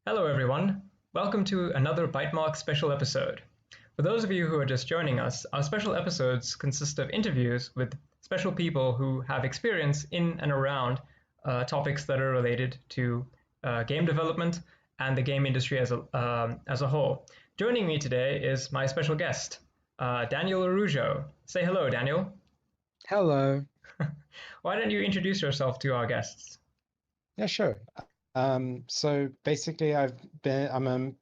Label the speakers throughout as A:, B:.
A: Hello, everyone. Welcome to another Bytemark special episode. For those of you who are just joining us, our special episodes consist of interviews with special people who have experience in and around topics that are related to game development and the game industry as a whole. Joining me today is my special guest, Daniel Arujo. Say hello, Daniel.
B: Hello.
A: Why don't you introduce yourself to our guests?
B: Yeah, sure. So basically, I'm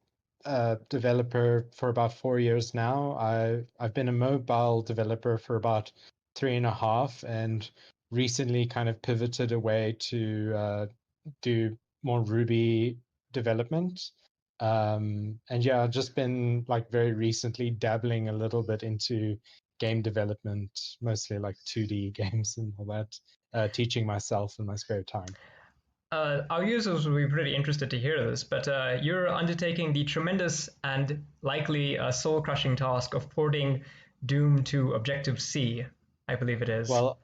B: a developer for about 4 years now. I've been a mobile developer for about 3.5, and recently kind of pivoted away to do more Ruby development. And yeah, I've just been like very recently dabbling a little bit into game development, mostly like 2D games and all that, teaching myself in my spare time.
A: Our users will be pretty interested to hear this, but you're undertaking the tremendous and likely soul-crushing task of porting Doom to Objective-C, I believe it is.
B: Well,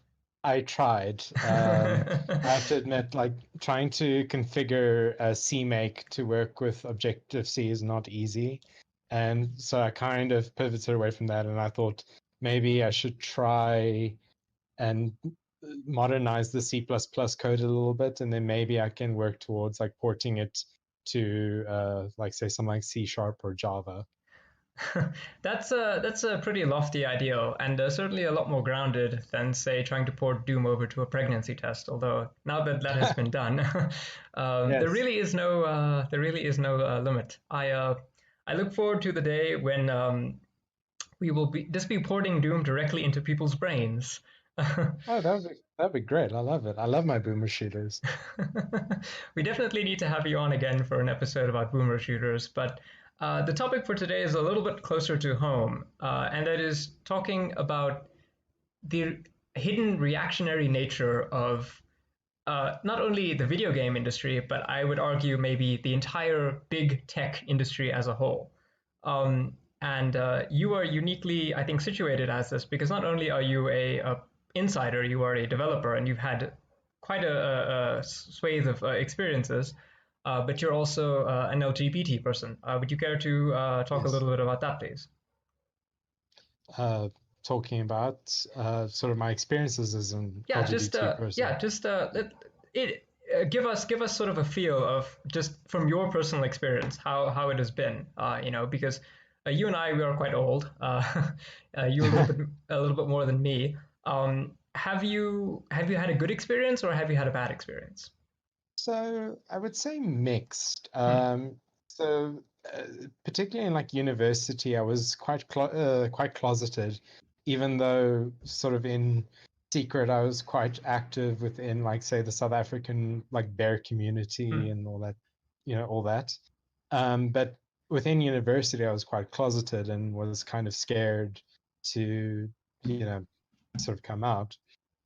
B: I tried. I have to admit, like trying to configure a CMake to work with Objective-C is not easy. And so I kind of pivoted away from that, and I thought maybe I should try and modernize the C++ code a little bit, and then maybe I can work towards like porting it to like say something like C# or Java.
A: That's a pretty lofty ideal, and certainly a lot more grounded than, say, trying to port Doom over to a pregnancy test. Although now that that has been done,
B: Yes.
A: there really is no limit. I look forward to the day when we will be just be porting Doom directly into people's brains.
B: Oh, that'd be great. I love it. I love my boomer shooters.
A: We definitely need to have you on again for an episode about boomer shooters, but the topic for today is a little bit closer to home, and that is talking about the hidden reactionary nature of not only the video game industry, but I would argue maybe the entire big tech industry as a whole. And you are uniquely, I think, situated as this because not only are you a insider, you are a developer, and you've had quite a swathe of experiences. But you're also an LGBT person. Would you care to talk a
B: Yes.
A: little bit about that, please?
B: uh, Talking about sort of my experiences as an LGBT person.
A: Give us sort of a feel of just from your personal experience how it has been. Because you and I we are quite old. You a little bit more than me. Have you had a good experience or have you had a bad experience?
B: So I would say mixed.
A: Hmm.
B: So particularly in like university, I was quite closeted, even though sort of in secret I was quite active within like say the South African like bear community
A: Hmm.
B: and all that, all that. But within university, I was quite closeted and was kind of scared to, you know, sort of come out.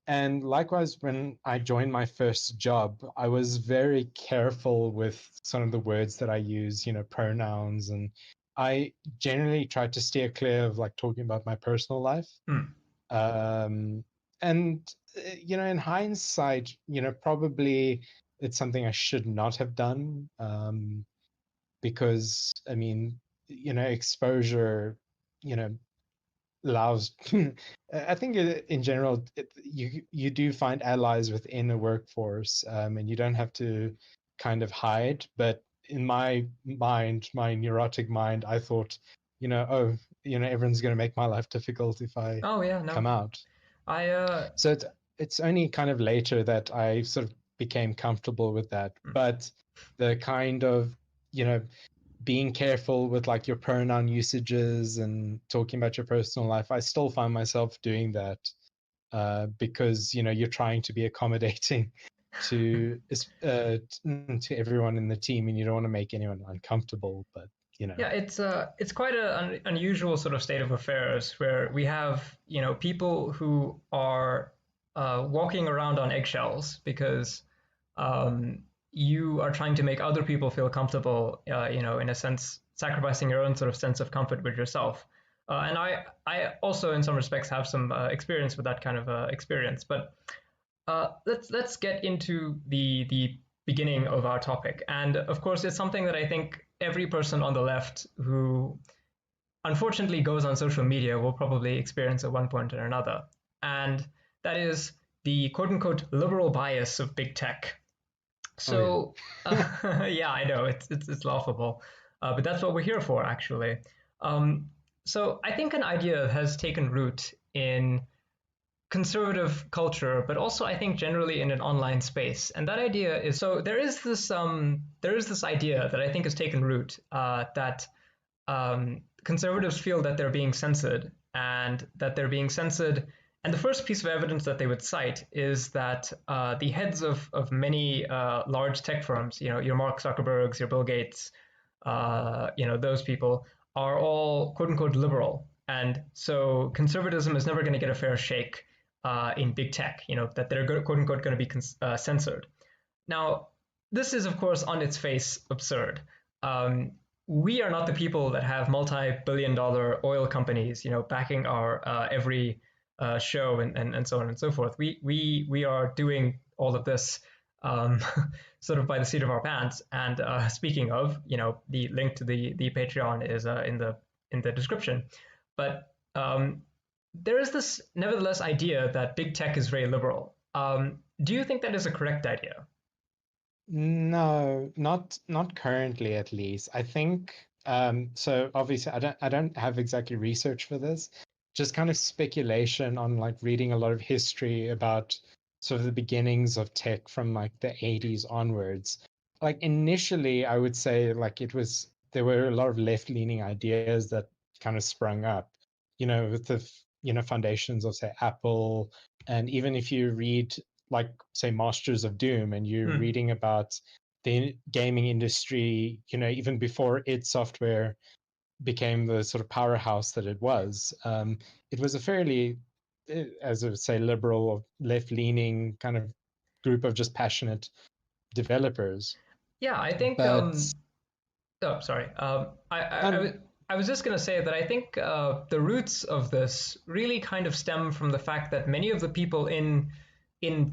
B: And likewise, when I joined my first job, I was very careful with some of the words that I use, pronouns. And I generally tried to steer clear of like talking about my personal life.
A: Hmm.
B: Um, and in hindsight, probably it's something I should not have done. Because I mean, exposure, you know, allows. I think in general, you do find allies within the workforce, and you don't have to kind of hide. But in my mind, my neurotic mind, I thought, oh, everyone's going to make my life difficult if I
A: Oh yeah, no.
B: come out.
A: I
B: So it's only kind of later that I sort of became comfortable with that.
A: hmm.
B: But the kind of, you know, being careful with like your pronoun usages and talking about your personal life, I still find myself doing that because you're trying to be accommodating to to everyone in the team, and you don't want to make anyone uncomfortable. But
A: Yeah, it's quite an unusual sort of state of affairs where we have people who are walking around on eggshells because you are trying to make other people feel comfortable, in a sense, sacrificing your own sort of sense of comfort with yourself. And I also, in some respects, have some experience with that kind of experience. But let's get into the beginning of our topic. And of course, it's something that I think every person on the left who unfortunately goes on social media will probably experience at one point or another. And that is the quote unquote liberal bias of big tech.
B: Oh yeah.
A: So, yeah, I know it's laughable, but that's what we're here for, actually. Um, so, I think an idea has taken root in conservative culture, but also I think generally in an online space. And that idea is so there is this idea that I think has taken root that conservatives feel that they're being censored and that they're being censored. And the first piece of evidence that they would cite is that the heads of many large tech firms, you know, your Mark Zuckerbergs, your Bill Gates, you know, those people are all quote unquote liberal. And so conservatism is never going to get a fair shake in big tech, you know, that they're quote unquote going to be censored. Now, this is, of course, on its face absurd. Um, we are not the people that have multi-billion-dollar oil companies, you know, backing our every show and so on and so forth. We are doing all of this um, sort of by the seat of our pants. And speaking of, you know, the link to the Patreon is in the description. But there is this, nevertheless, idea that big tech is very liberal. Do you think that is a correct idea?
B: No, not currently at least. I think so obviously I don't have exactly research for this. Just kind of speculation on like reading a lot of history about sort of the beginnings of tech from like the 80s onwards. Like initially I would say like there were a lot of left-leaning ideas that kind of sprung up, with the foundations of say Apple. And even if you read like say Masters of Doom and you're
A: Hmm.
B: reading about the gaming industry, even before id Software became the sort of powerhouse that it was, it was a fairly, as I would say, liberal or left-leaning kind of group of just passionate developers.
A: Yeah, I think
B: But
A: oh, sorry.
B: um,
A: I was just going to say that I think the roots of this really kind of stem from the fact that many of the people in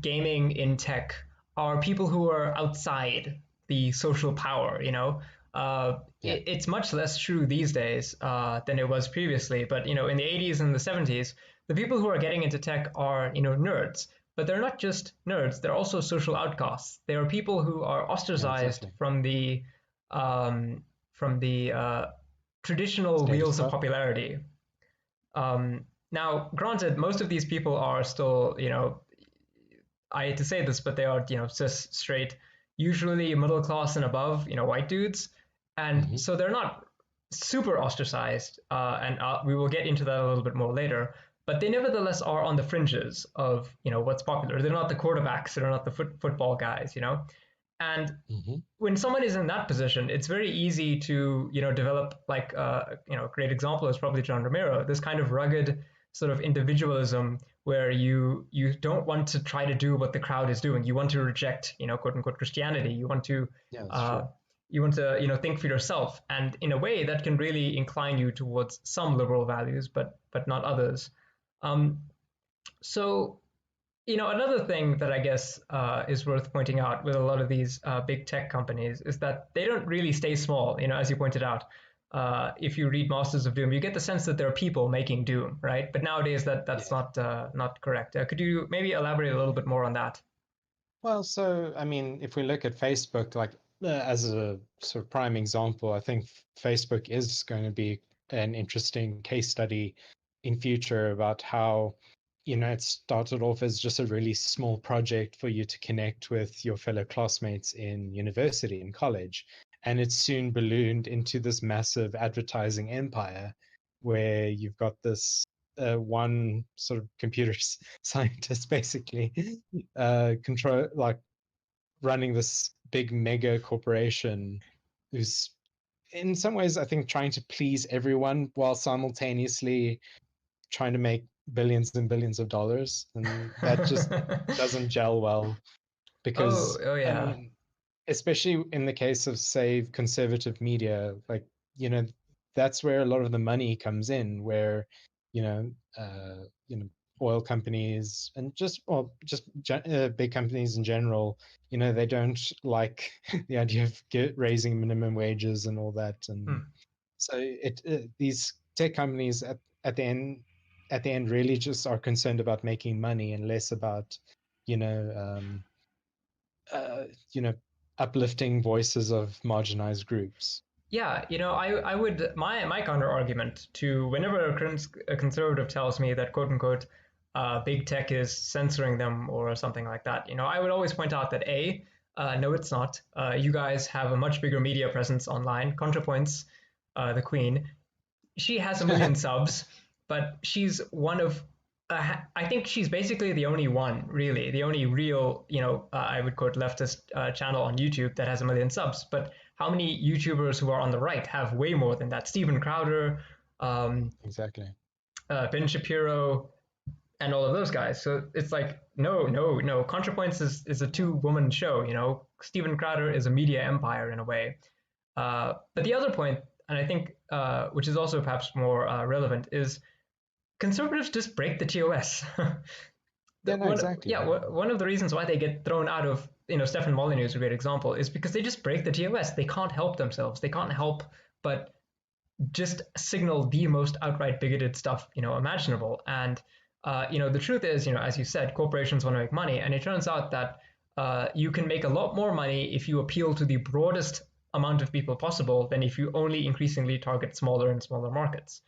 A: gaming, in tech, are people who are outside the social power. You know,
B: yeah,
A: it's much less true these days than it was previously. But you know, in the 80s and the 70s, the people who are getting into tech are nerds. But they're not just nerds; they're also social outcasts. They are people who are
B: yeah,
A: ostracized
B: exactly.
A: um, from the traditional
B: Status
A: wheels of
B: quo.
A: popularity. Now, granted, most of these people are still, I hate to say this, but they are, cis, straight, usually middle class and above, white dudes. And
B: Hmm.
A: so they're not super ostracized. And we will get into that a little bit more later. But they nevertheless are on the fringes of, what's popular. They're not the quarterbacks. They're not the football guys, And
B: Hmm.
A: when someone is in that position, it's very easy to develop like a great example is probably John Romero, this kind of rugged sort of individualism where you don't want to try to do what the crowd is doing. You want to reject quote unquote Christianity.
B: Yeah, that's
A: Uh,
B: true.
A: you want to think for yourself, and in a way that can really incline you towards some liberal values, but not others. Um, so another thing that I guess is worth pointing out with a lot of these big tech companies is that they don't really stay small. As you pointed out, if you read Masters of Doom, you get the sense that there are people making Doom, right? But nowadays, that's
B: Yeah.
A: not correct. Could you maybe elaborate a little bit more on that?
B: Well, so I mean, if we look at Facebook, like as a sort of prime example, I think Facebook is going to be an interesting case study in future about how, it started off as just a really small project for you to connect with your fellow classmates in university and college, and it's soon ballooned into this massive advertising empire where you've got this one sort of computer scientist basically control like running this big mega corporation who's in some ways I think trying to please everyone while simultaneously trying to make billions and billions of dollars, and that just doesn't gel well
A: Oh,
B: because
A: oh
B: I
A: yeah.
B: mean, especially in the case of say conservative media, like you know that's where a lot of the money comes in, where you know uh you know oil companies and big companies in general, they don't like the idea of raising minimum wages and all that. And
A: Hmm.
B: so these tech companies at the end really just are concerned about making money and less about, you know, um, uh, you know, uplifting voices of marginalized groups.
A: Yeah, I would my counter argument to whenever a conservative tells me that quote unquote big tech is censoring them or something like that, I would always point out that no, it's not. You guys have a much bigger media presence online. ContraPoints, the Queen, she has a million subs, but she's one of I think she's basically the only one, really, the only real, I would quote leftist channel on YouTube that has a million subs. But how many YouTubers who are on the right have way more than that? Steven Crowder, um,
B: Exactly.
A: Ben Shapiro, and all of those guys. So it's like, no, no, no. ContraPoints is a two-woman show. Steven Crowder is a media empire in a way. But the other point, and I think which is also perhaps more relevant, is conservatives just break the TOS.
B: Yeah, no, exactly.
A: Yeah, one of the reasons why they get thrown out of, Stefan Molyneux is a great example, is because they just break the TOS. They can't help themselves. They can't help but just signal the most outright bigoted stuff, imaginable. And the truth is, as you said, corporations want to make money, and it turns out that you can make a lot more money if you appeal to the broadest amount of people possible than if you only increasingly target smaller and smaller markets.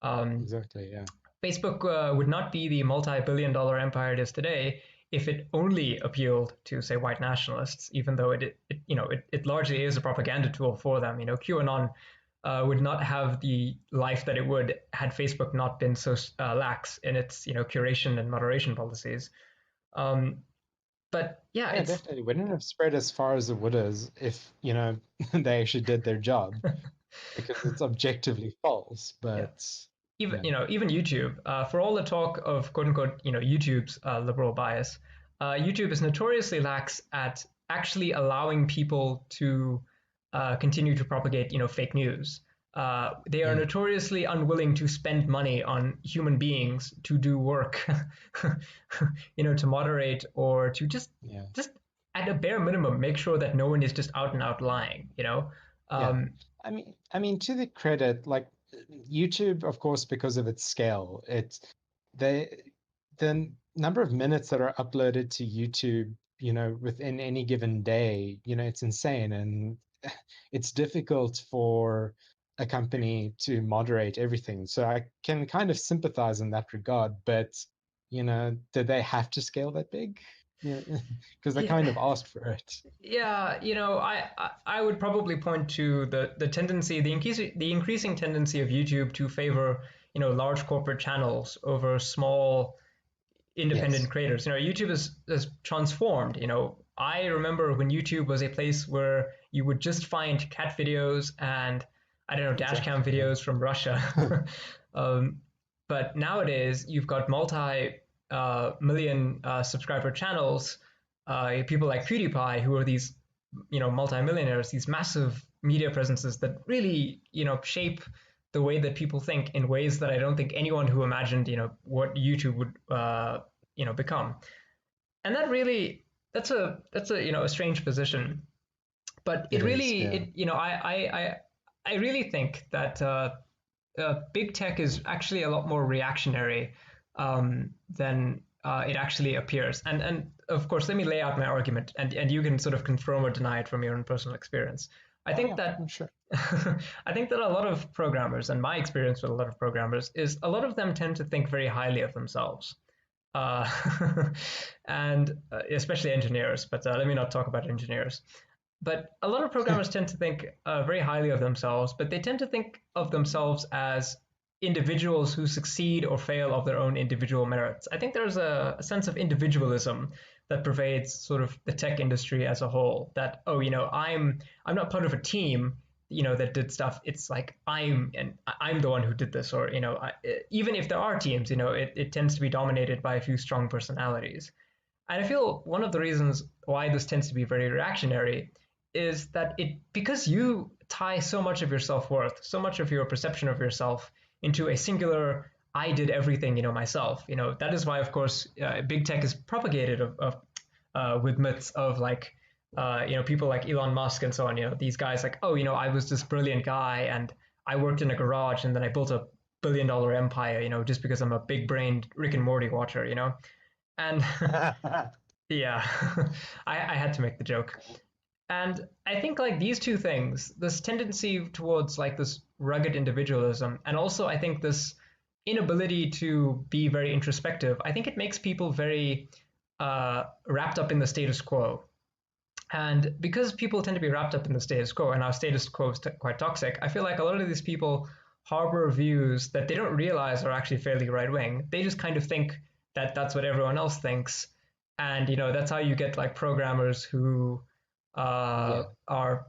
A: Um,
B: Exactly. Yeah.
A: Facebook would not be the multi-billion-dollar empire it is today if it only appealed to, say, white nationalists, even though it largely is a propaganda tool for them. QAnon would not have the life that it would had Facebook not been so lax in its curation and moderation policies. Um, but yeah,
B: Yeah,
A: it's
B: definitely. Wouldn't have spread as far as it would as if, they actually did their job because it's objectively false.
A: yeah.
B: But
A: Even
B: yeah,
A: even YouTube, for all the talk of quote unquote YouTube's liberal bias, YouTube is notoriously lax at actually allowing people to continue to propagate fake news. They are
B: yeah,
A: notoriously unwilling to spend money on human beings to do work, to moderate or to
B: yeah,
A: just at a bare minimum make sure that no one is just out and out lying.
B: yeah.
A: Um,
B: I mean, to the credit, like YouTube, of course, because of its scale, they the number of minutes that are uploaded to YouTube, within any given day, it's insane, and it's difficult for a company to moderate everything. So I can kind of sympathize in that regard, but did they have to scale that big? Yeah, because they
A: yeah.
B: kind of asked for it.
A: Yeah, I would probably point to the tendency, the increasing tendency of YouTube to favor, large corporate channels over small independent
B: Yes,
A: creators. YouTube has transformed. I remember when YouTube was a place where you would just find cat videos and, I don't know, dash cam
B: exactly. Yeah.
A: videos from Russia. um, but nowadays you've got multi million subscriber channels, people like PewDiePie who are these multimillionaires, these massive media presences that really shape the way that people think in ways that I don't think anyone who imagined what YouTube would become. And that's a a strange position, but it
B: It is.
A: really
B: Yeah.
A: it I really think that big tech is actually a lot more reactionary than it actually appears. And of course, let me lay out my argument, and you can sort of confirm or deny it from your own personal experience. I
B: Oh
A: think
B: yeah,
A: that
B: I'm sure.
A: I think that a lot of programmers, and my experience with a lot of programmers, is a lot of them tend to think very highly of themselves. Uh, and especially engineers, but let me not talk about engineers. But a lot of programmers tend to think very highly of themselves, but they tend to think of themselves as individuals who succeed or fail of their own individual merits. I think there's a sense of individualism that pervades sort of the tech industry as a whole. That, oh, I'm not part of a team, that did stuff. It's like I'm the one who did this, or even if there are teams, it tends to be dominated by a few strong personalities. And I feel one of the reasons why this tends to be very reactionary is that because you tie so much of your self worth, so much of your perception of yourself into a singular I did everything, myself. That is why, of course, big tech is propagated with myths of like, people like Elon Musk and so on. These guys like, oh, I was this brilliant guy and I worked in a garage and then I built a $1 billion empire, just because I'm a big brained Rick and Morty watcher, and yeah, I had to make the joke. And I think like these two things, this tendency towards like this rugged individualism, and also I think this inability to be very introspective, I think it makes people very wrapped up in the status quo. And because people tend to be wrapped up in the status quo, and our status quo is quite toxic, I feel like a lot of these people harbor views that they don't realize are actually fairly right wing. They just kind of think that that's what everyone else thinks, and that's how you get like programmers who
B: Yeah.
A: are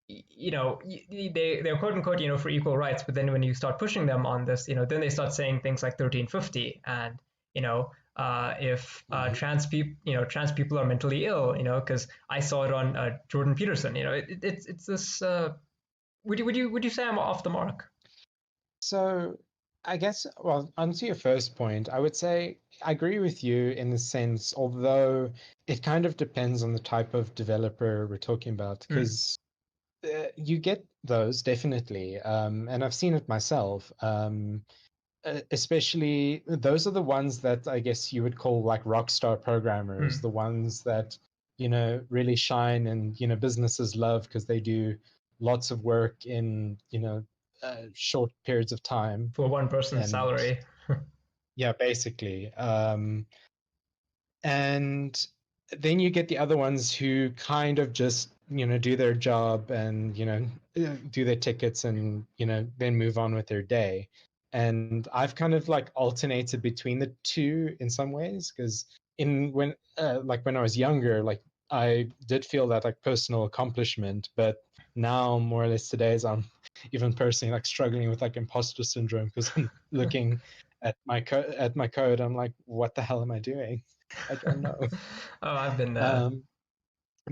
A: they're quote unquote for equal rights, but then when you start pushing them on this, then they start saying things like 1350 and if
B: Mhm.
A: trans people are mentally ill, because I saw it on Jordan Peterson. It's this. Would you say I'm off the mark?
B: So I guess, well, onto your first point, I would say I agree with you in the sense, although it kind of depends on the type of developer we're talking about,
A: Mm,
B: because you get those definitely, and I've seen it myself. Especially those are the ones that I guess you would call like rock star programmers,
A: mm,
B: the ones that really shine and businesses love because they do lots of work in short periods of time.
A: for one person's
B: And
A: salary.
B: yeah, basically. And then you get the other ones who kind of just do their job and do their tickets and then move on with their day. And I've kind of like alternated between the two in some ways, because in when like when I was younger, like I did feel that like personal accomplishment, but now more or less today as I'm even personally like struggling with like imposter syndrome because I'm looking at my code, I'm like, what the hell am I doing? I don't know.
A: Oh, I've been there.
B: Um,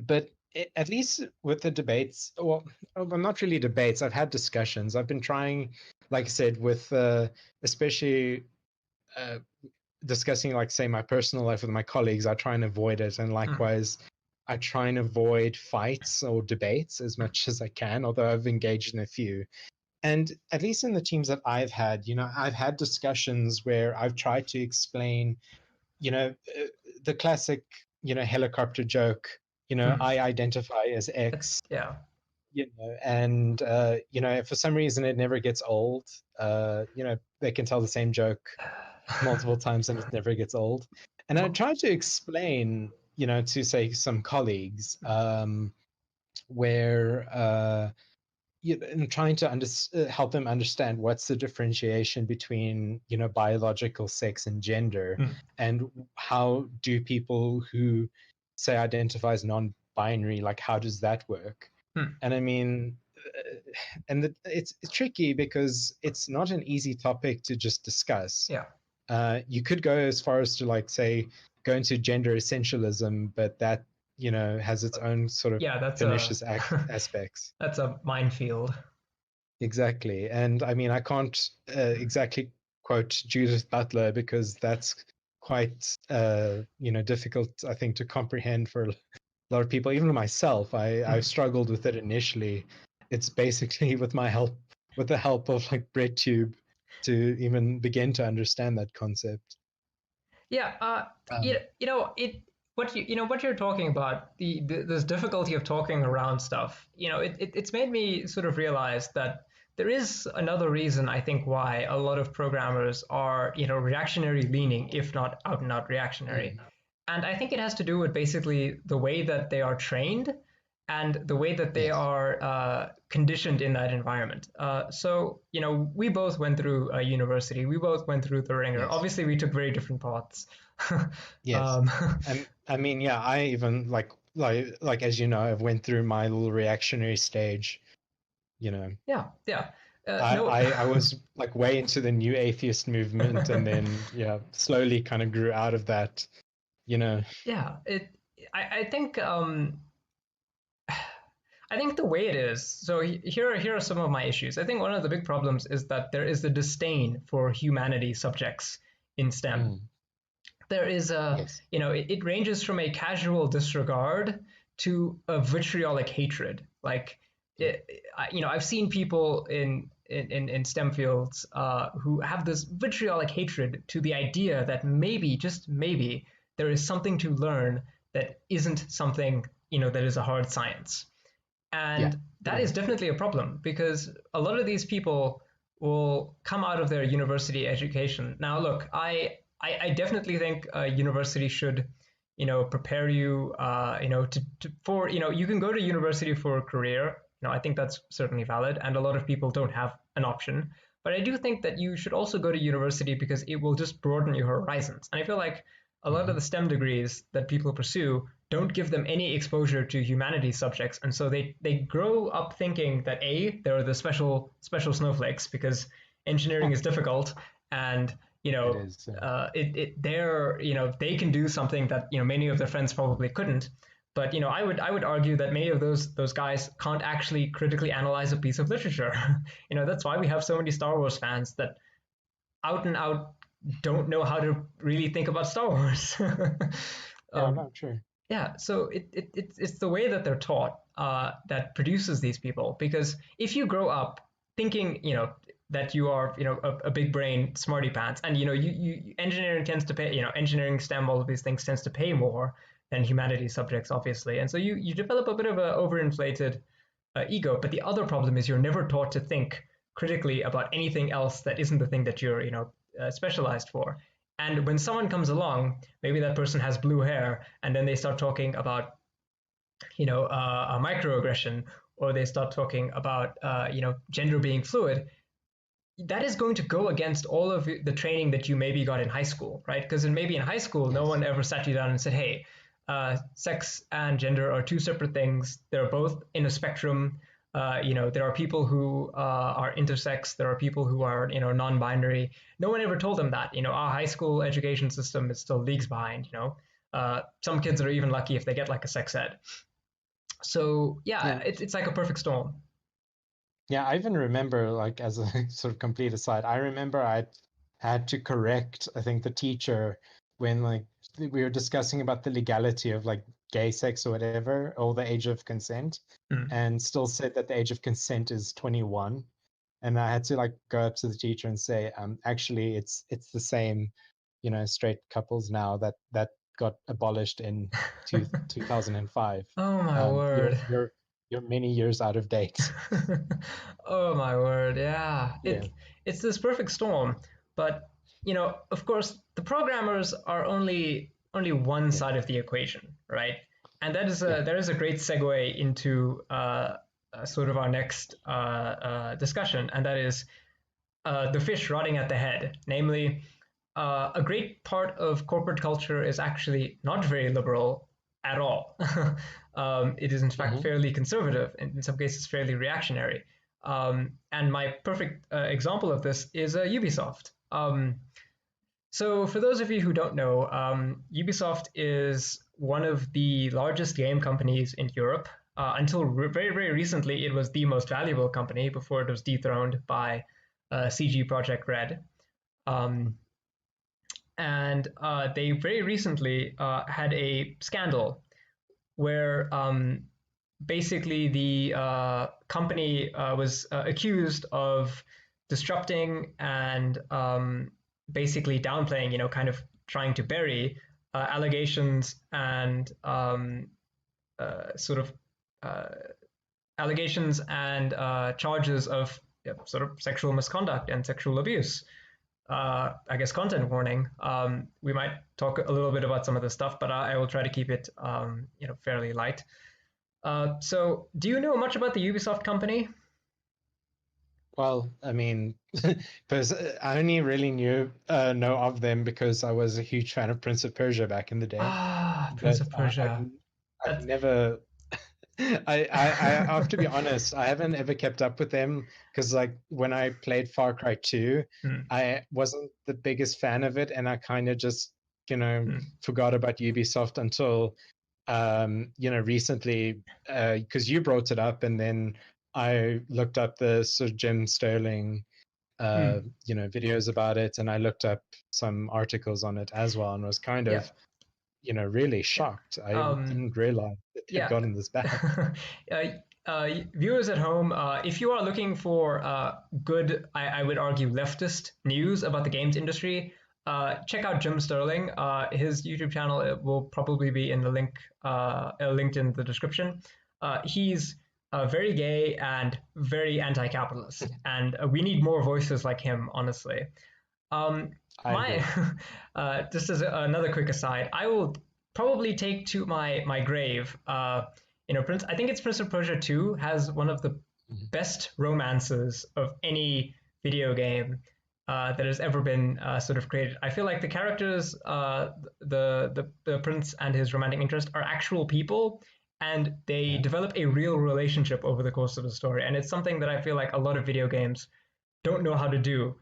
B: but at least with the debates, well, not really debates. I've had discussions. I've been trying, like I said, with especially uh, discussing, like, say, my personal life with my colleagues. I try and avoid it, and
A: Mm,
B: likewise, I try and avoid fights or debates as
A: mm,
B: much as I can. Although I've engaged in a few, and at least in the teams that I've had, I've had discussions where I've tried to explain the classic, helicopter joke,
A: mm.
B: I identify as X,
A: Yeah.
B: and, for some reason it never gets old. They can tell the same joke multiple times and it never gets old. And I
A: Well,
B: try to explain, to say some colleagues, where, and trying to help them understand what's the differentiation between biological sex and gender,
A: mm,
B: and how do people who say identify as non-binary, like how does that work?
A: mm.
B: And I mean, it's tricky because it's not an easy topic to just discuss.
A: Yeah.
B: You could go as far as to like say go into gender essentialism, but that has its own sort of
A: Yeah,
B: pernicious aspects.
A: that's a minefield.
B: Exactly. And I mean, I can't exactly quote Judith Butler because that's quite, difficult, I think, to comprehend for a lot of people. Even myself, I've
A: Mm.
B: struggled with it initially. It's basically with the help of like BreadTube to even begin to understand that concept.
A: Yeah,
B: Um,
A: what you're talking about, this difficulty of talking around stuff. It's made me sort of realize that there is another reason I think why a lot of programmers are reactionary leaning, if not out and out reactionary.
B: mm,
A: And I think it has to do with basically the way that they are trained and the way that they
B: yes,
A: are conditioned in that environment. So, we both went through a university. We both went through the ringer.
B: yes,
A: Obviously, we took very different paths.
B: yes.
A: um,
B: And I mean, yeah, I even like as you know, I've went through my little reactionary stage, you know.
A: yeah, yeah.
B: I,
A: No,
B: I I was like way into the new atheist movement, and then yeah, slowly kind of grew out of that, you know.
A: yeah. I think I think the way it is. So here are some of my issues. I think one of the big problems is that there is a disdain for humanity subjects in STEM.
B: Mm,
A: There is a,
B: yes.
A: it ranges from a casual disregard to a vitriolic hatred. Like,
B: Yeah.
A: I've seen people in STEM fields who have this vitriolic hatred to the idea that maybe, just maybe, there is something to learn that isn't something, that is a hard science.
B: Yeah.
A: And that
B: Yeah.
A: is definitely a problem because a lot of these people will come out of their university education. Now, look, I definitely think a university should, prepare you, for, you can go to university for a career. I think that's certainly valid. And a lot of people don't have an option. But I do think that you should also go to university because it will just broaden your horizons. And I feel like a lot of
B: Hmm.
A: the STEM degrees that people pursue don't give them any exposure to humanities subjects, and so they grow up thinking that they're the special snowflakes because engineering is difficult, and
B: It is.
A: they can do something that many of their friends probably couldn't. But I would argue that many of those guys can't actually critically analyze a piece of literature. That's why we have so many Star Wars fans that out and out don't know how to really think about Star Wars.
B: Yeah,
A: um,
B: no, true.
A: yeah, so it's the way that they're taught that produces these people. Because if you grow up thinking, that you are, a big brain, smarty pants, and engineering tends to pay, engineering, STEM, all of these things tends to pay more than humanities subjects, obviously, and so you develop a bit of an overinflated ego. But the other problem is you're never taught to think critically about anything else that isn't the thing that you're, specialized for. And when someone comes along, maybe that person has blue hair, and then they start talking about, a microaggression, or they start talking about, gender being fluid. That is going to go against all of the training that you maybe got in high school, right? Because maybe in high school, no
B: Yes.
A: one ever sat you down and said, "Hey, sex and gender are two separate things. They're both in a spectrum. There are people who are intersex. There are people who are, non-binary." No one ever told them that. Our high school education system is still leagues behind. Some kids are even lucky if they get like a sex ed. So yeah,
B: Yeah.
A: it's like a perfect storm.
B: Yeah, I even remember, like, as a sort of complete aside, I remember I had to correct, I think, the teacher when, like, we were discussing about the legality of, like, gay sex or whatever, or the age of consent,
A: Mm.
B: and still said that the age of consent is 21. And I had to, like, go up to the teacher and say, actually, it's the same, straight couples now that got abolished in 2005.
A: Oh my
B: Um,
A: word.
B: you're you're you're many years out of date.
A: Oh my word, yeah.
B: Yeah.
A: It's this perfect storm. But of course, the programmers are only one
B: Yeah.
A: side of the equation, right? And
B: Yeah.
A: there is a great segue into sort of our next discussion, and that is the fish rotting at the head. Namely, a great part of corporate culture is actually not very liberal at all. It is, in fact,
B: Hmm.
A: fairly conservative, and in some cases, fairly reactionary. And my perfect example of this is Ubisoft. So, for those of you who don't know, Ubisoft is one of the largest game companies in Europe. Until very, very recently, it was the most valuable company before it was dethroned by CG Project Red. Um, and they very recently had a scandal where basically the company was accused of disrupting and basically downplaying, kind of trying to bury allegations and sort of uh, allegations and charges of sort of sexual misconduct and sexual abuse. I guess content warning. We might talk a little bit about some of this stuff, but I will try to keep it, fairly light. So, do you know much about the Ubisoft company?
B: Well, I mean, because I only really know of them because I was a huge fan of Prince of Persia back in the day,
A: Ah, Prince
B: but
A: of Persia.
B: I've
A: That's
B: never. I have to be honest, I haven't ever kept up with them because, like, when I played Far Cry 2,
A: mm,
B: I wasn't the biggest fan of it, and I kind of just,
A: mm,
B: forgot about Ubisoft until recently, because you brought it up, and then I looked up the sort of Jim Sterling,
A: Hmm.
B: videos about it, and I looked up some articles on it as well, and was kind
A: Yeah.
B: of, really
A: Yeah.
B: shocked. I
A: Um,
B: didn't realize it had
A: yeah.
B: gotten this bad.
A: uh, Viewers at home, if you are looking for good, I would argue, leftist news about the games industry, check out Jim Sterling. His YouTube channel, it will probably be in the link, linked in the description. He's very gay and very anti-capitalist, and we need more voices like him, honestly. Um,
B: I
A: my
B: agree.
A: just as another quick aside, I will probably take to my grave. Prince. I think it's Prince of Persia 2 has one of the
B: Mhm.
A: best romances of any video game that has ever been sort of created. I feel like the characters, the prince and his romantic interest, are actual people, and they
B: Yeah.
A: develop a real relationship over the course of the story. And it's something that I feel like a lot of video games don't know how to do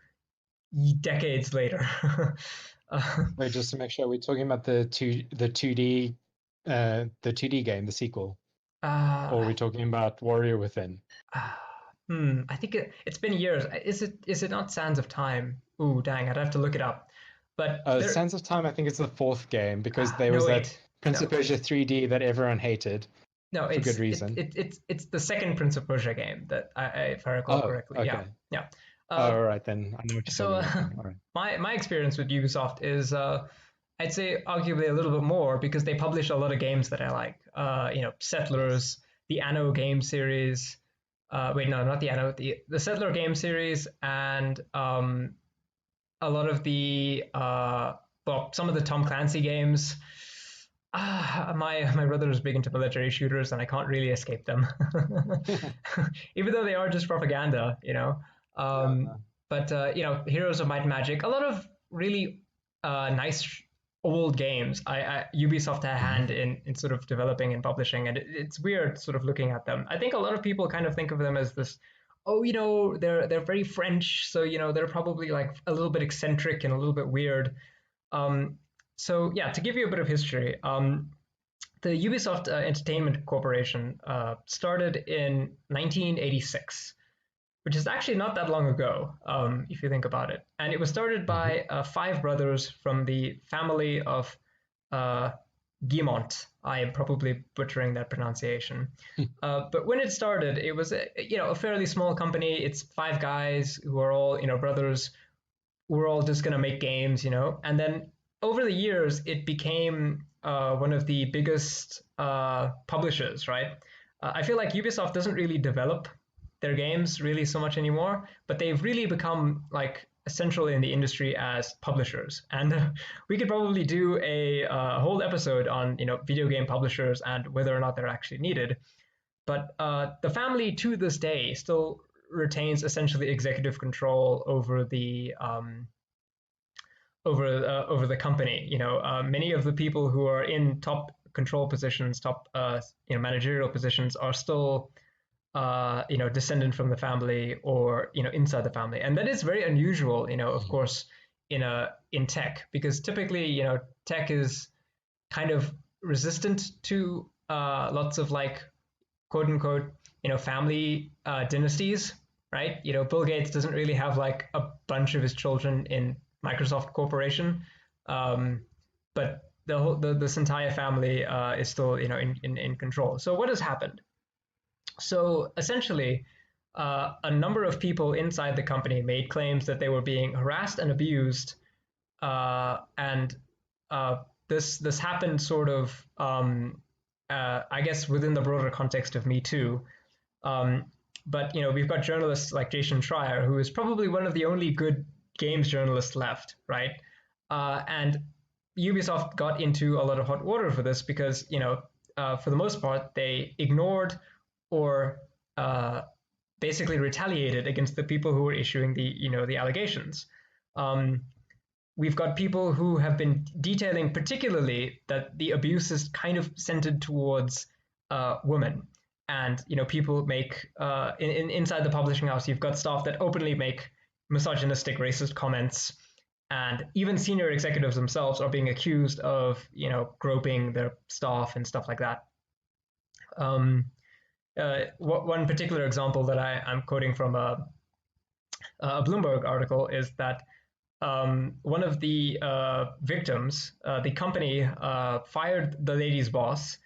A: decades later. uh,
B: Wait, just to make sure, we're talking about the 2D game, the sequel, or are we
A: I,
B: talking about Warrior Within?
A: I think it's been years. Is it not Sands of Time? Ooh, dang! I'd have to look it up. But there,
B: Sands of Time, I think it's the fourth game, because there
A: no
B: was that
A: wait,
B: Prince
A: no,
B: of Persia 3D that everyone hated
A: no,
B: for good reason.
A: it's the second Prince of Persia game that if I recall
B: Oh,
A: correctly. Yeah,
B: okay.
A: yeah.
B: Oh,
A: Uh,
B: all right, then I know what you're
A: so
B: talking about then. All right.
A: my experience with Ubisoft is I'd say arguably a little bit more because they publish a lot of games that I like.
B: Yes.
A: Settlers, the Anno game series. Wait, no, not the Anno, the Settler game series, and a lot of some of the Tom Clancy games. My brother is big into military shooters, and I can't really escape them, even though they are just propaganda.
B: Yeah,
A: Um,
B: no.
A: but Heroes of Might and Magic, a lot of really nice old games. Ubisoft had a
B: Mhm.
A: hand in sort of developing and publishing, and it's weird sort of looking at them. I think a lot of people kind of think of them as this, oh, they're very French, so they're probably like a little bit eccentric and a little bit weird. Um, so yeah, to give you a bit of history, the Ubisoft Entertainment Corporation started in 1986, which is actually not that long ago, if you think about it. And it was started
B: Mhm.
A: by five brothers from the family of uh, Guimont. I am probably butchering that pronunciation. But when it started, it was a fairly small company. It's five guys who are all brothers. We're all just gonna make games. And then over the years, it became one of the biggest publishers, right? I feel like Ubisoft doesn't really develop their games really so much anymore, but they've really become like essential in the industry as publishers. And we could probably do a whole episode on video game publishers and whether or not they're actually needed. But the family to this day still retains essentially executive control over the company. Many of the people who are in top control positions, top managerial positions, are still descendant from the family or inside the family, and that is very unusual. Of
B: Mhm.
A: course, in tech, because typically tech is kind of resistant to lots of like quote unquote family dynasties, right? Bill Gates doesn't really have like a bunch of his children in Microsoft Corporation, um, but this entire family is still in control. So what has happened? So essentially, a number of people inside the company made claims that they were being harassed and abused, and uh, this happened sort of, I guess, within the broader context of Me Too. Um, but we've got journalists like Jason Schreier, who is probably one of the only good games journalists left, right? And Ubisoft got into a lot of hot water for this because for the most part, they ignored or uh, basically retaliated against the people who were issuing the allegations. Um, we've got people who have been detailing particularly that the abuse is kind of centered towards women, and people make inside the publishing house, you've got staff that openly make misogynistic, racist comments. and even senior executives themselves are being accused of, groping their staff and stuff like that. Um, One particular example that I'm quoting from a Bloomberg article is that one of the victims, the company fired the lady's boss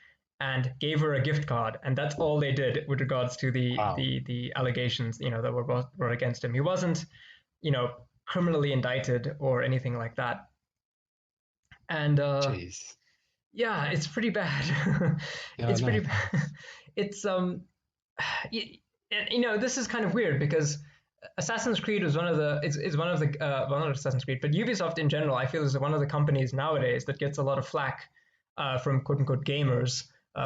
A: and gave her a gift card, and that's all they did with regards to
B: Wow.
A: the allegations, that were brought against him. He wasn't, you know, criminally indicted or anything like that. And
B: Jeez.
A: yeah, it's pretty bad.
B: Yeah,
A: It's
B: no.
A: pretty bad. It's this is kind of weird because Assassin's Creed is one of the is one of the well, not Assassin's Creed, but Ubisoft in general, I feel is one of the companies nowadays that gets a lot of flack from quote unquote gamers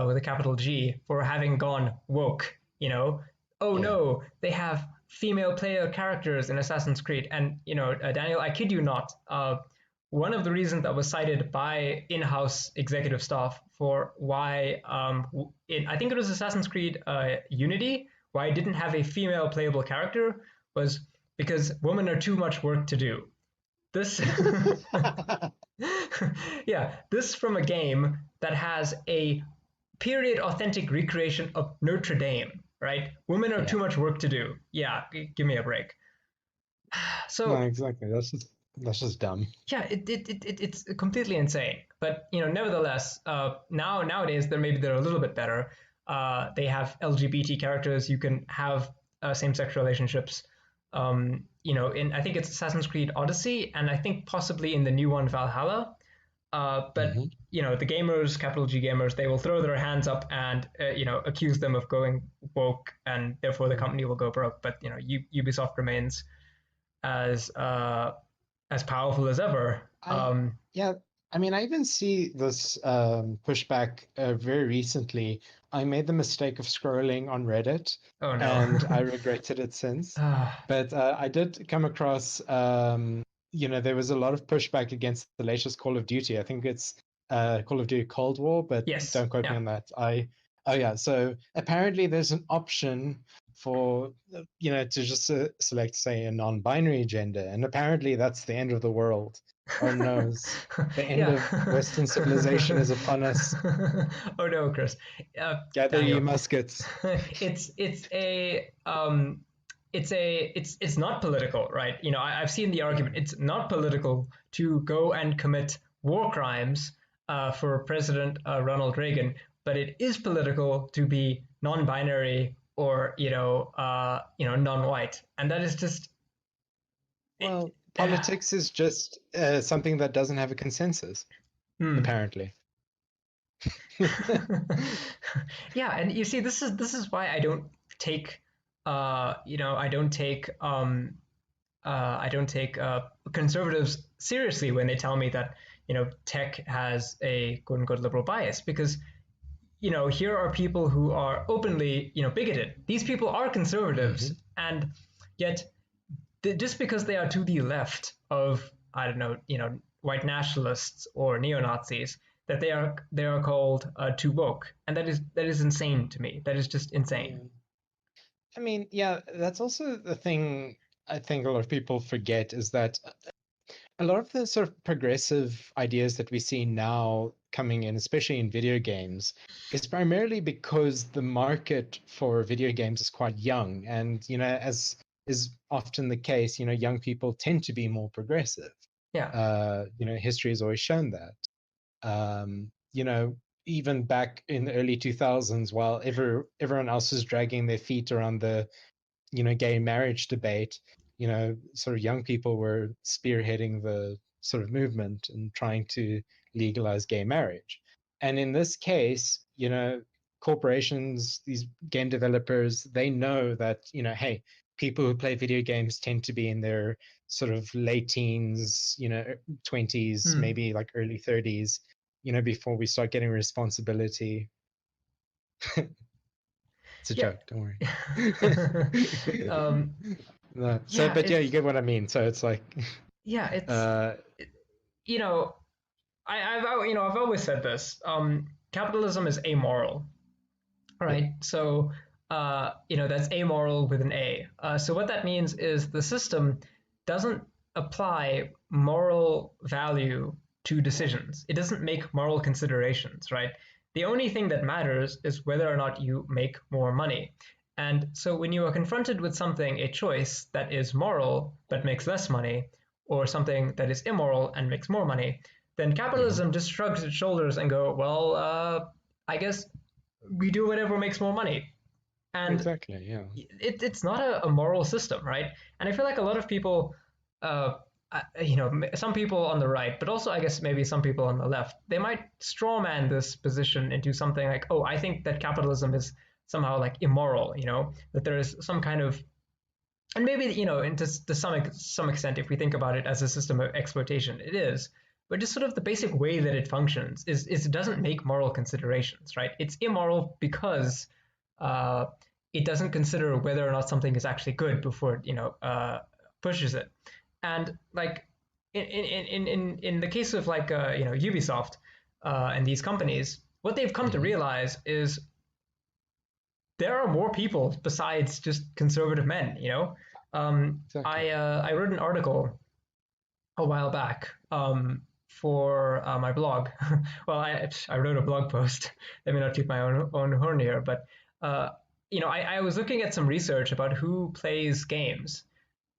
A: with a capital G for having gone woke. Oh
B: Yeah.
A: no, they have female player characters in Assassin's Creed, and Daniel, I kid you not. One of the reasons that was cited by in-house executive staff for why I think it was Assassin's Creed Unity, why it didn't have a female playable character was because women are too much work to do. This yeah, this from a game that has a period authentic recreation of Notre Dame, right? Women are
B: Yeah.
A: too much work to do. Yeah, give me a break.
B: No,
A: So
B: exactly. That's just dumb.
A: yeah, it's completely insane. But nevertheless, nowadays they're a little bit better. They have LGBT characters. You can have same-sex relationships. In I think it's Assassin's Creed Odyssey, and I think possibly in the new one Valhalla. But
B: Hmm.
A: the gamers, capital G gamers, they will throw their hands up and accuse them of going woke, and therefore the company will go broke. But Ubisoft remains as as powerful as ever.
B: I Yeah, I mean, I even see this pushback very recently. I made the mistake of scrolling on Reddit,
A: Oh no.
B: and I regretted it since.
A: Ah,
B: But I did come across, there was a lot of pushback against the latest Call of Duty. I think it's Call of Duty Cold War, but
A: yes.
B: don't quote me
A: Yeah.
B: on that. Oh yeah. So apparently, there's an option for to just select, say, a non-binary gender, and apparently that's the end of the world. Oh no, the end
A: Yeah.
B: of Western civilization is upon us.
A: Oh no, Chris.
B: Gather ye
A: Daniel.
B: muskets.
A: It's not political, right? I've seen the argument. It's not political to go and commit war crimes for President Ronald Reagan, but it is political to be non-binary or non-white, and that is just it,
B: Well, politics is just something that doesn't have a consensus,
A: hmm.
B: apparently.
A: Yeah, and you see, this is why I don't take I don't take conservatives seriously when they tell me that tech has a quote unquote liberal bias, because here are people who are openly bigoted. These people are conservatives,
B: Hmm.
A: and yet just because they are to the left of, I don't know, white nationalists or neo Nazis, that they are called too woke, and that is insane to me. That is just insane.
B: Yeah. I mean, yeah, that's also the thing I think a lot of people forget is that a lot of the sort of progressive ideas that we see now coming in, especially in video games, is primarily because the market for video games is quite young. And, as is often the case, young people tend to be more progressive.
A: Yeah.
B: History has always shown that. Um, you know, Even back in the early 2000s, while everyone else was dragging their feet around the gay marriage debate, sort of young people were spearheading the sort of movement and trying to legalize gay marriage. And in this case, corporations, these game developers, they know that, hey, people who play video games tend to be in their sort of late teens, 20s,
A: Hmm.
B: maybe like early 30s, before we start getting responsibility. It's a
A: Yeah.
B: joke, don't worry.
A: um,
B: No. So,
A: yeah.
B: but yeah, you
A: It's
B: get what I mean. So it's like,
A: yeah. It's
B: uh,
A: you know I've always said this. Capitalism is amoral,
B: yeah,
A: right? So that's amoral with an A. So what that means is the system doesn't apply moral value to decisions. It doesn't make moral considerations, right? The only thing that matters is whether or not you make more money. And so when you are confronted with something, a choice that is moral but makes less money, or something that is immoral and makes more money, then
B: Hmm.
A: capitalism just shrugs its shoulders and go, well, I guess we do whatever makes more money. And
B: Exactly. Yeah.
A: it's not a moral system, right? And I feel like a lot of people, uh, some people on the right, but also I guess maybe some people on the left, they might strawman this position into something like, oh, I think that capitalism is somehow like immoral, that there is some kind of, and maybe into to some extent, if we think about it as a system of exploitation, it is. But just sort of the basic way that it functions is it doesn't make moral considerations, right? It's immoral because uh, it doesn't consider whether or not something is actually good before it, pushes it. And like in the case of like Ubisoft and these companies, what they've come to
B: Hmm.
A: realize is there are more people besides just conservative men.
B: Exactly.
A: I wrote an article a while back for my blog. Well, I wrote a blog post. Let me not keep my own horn here, but uh, I was looking at some research about who plays games,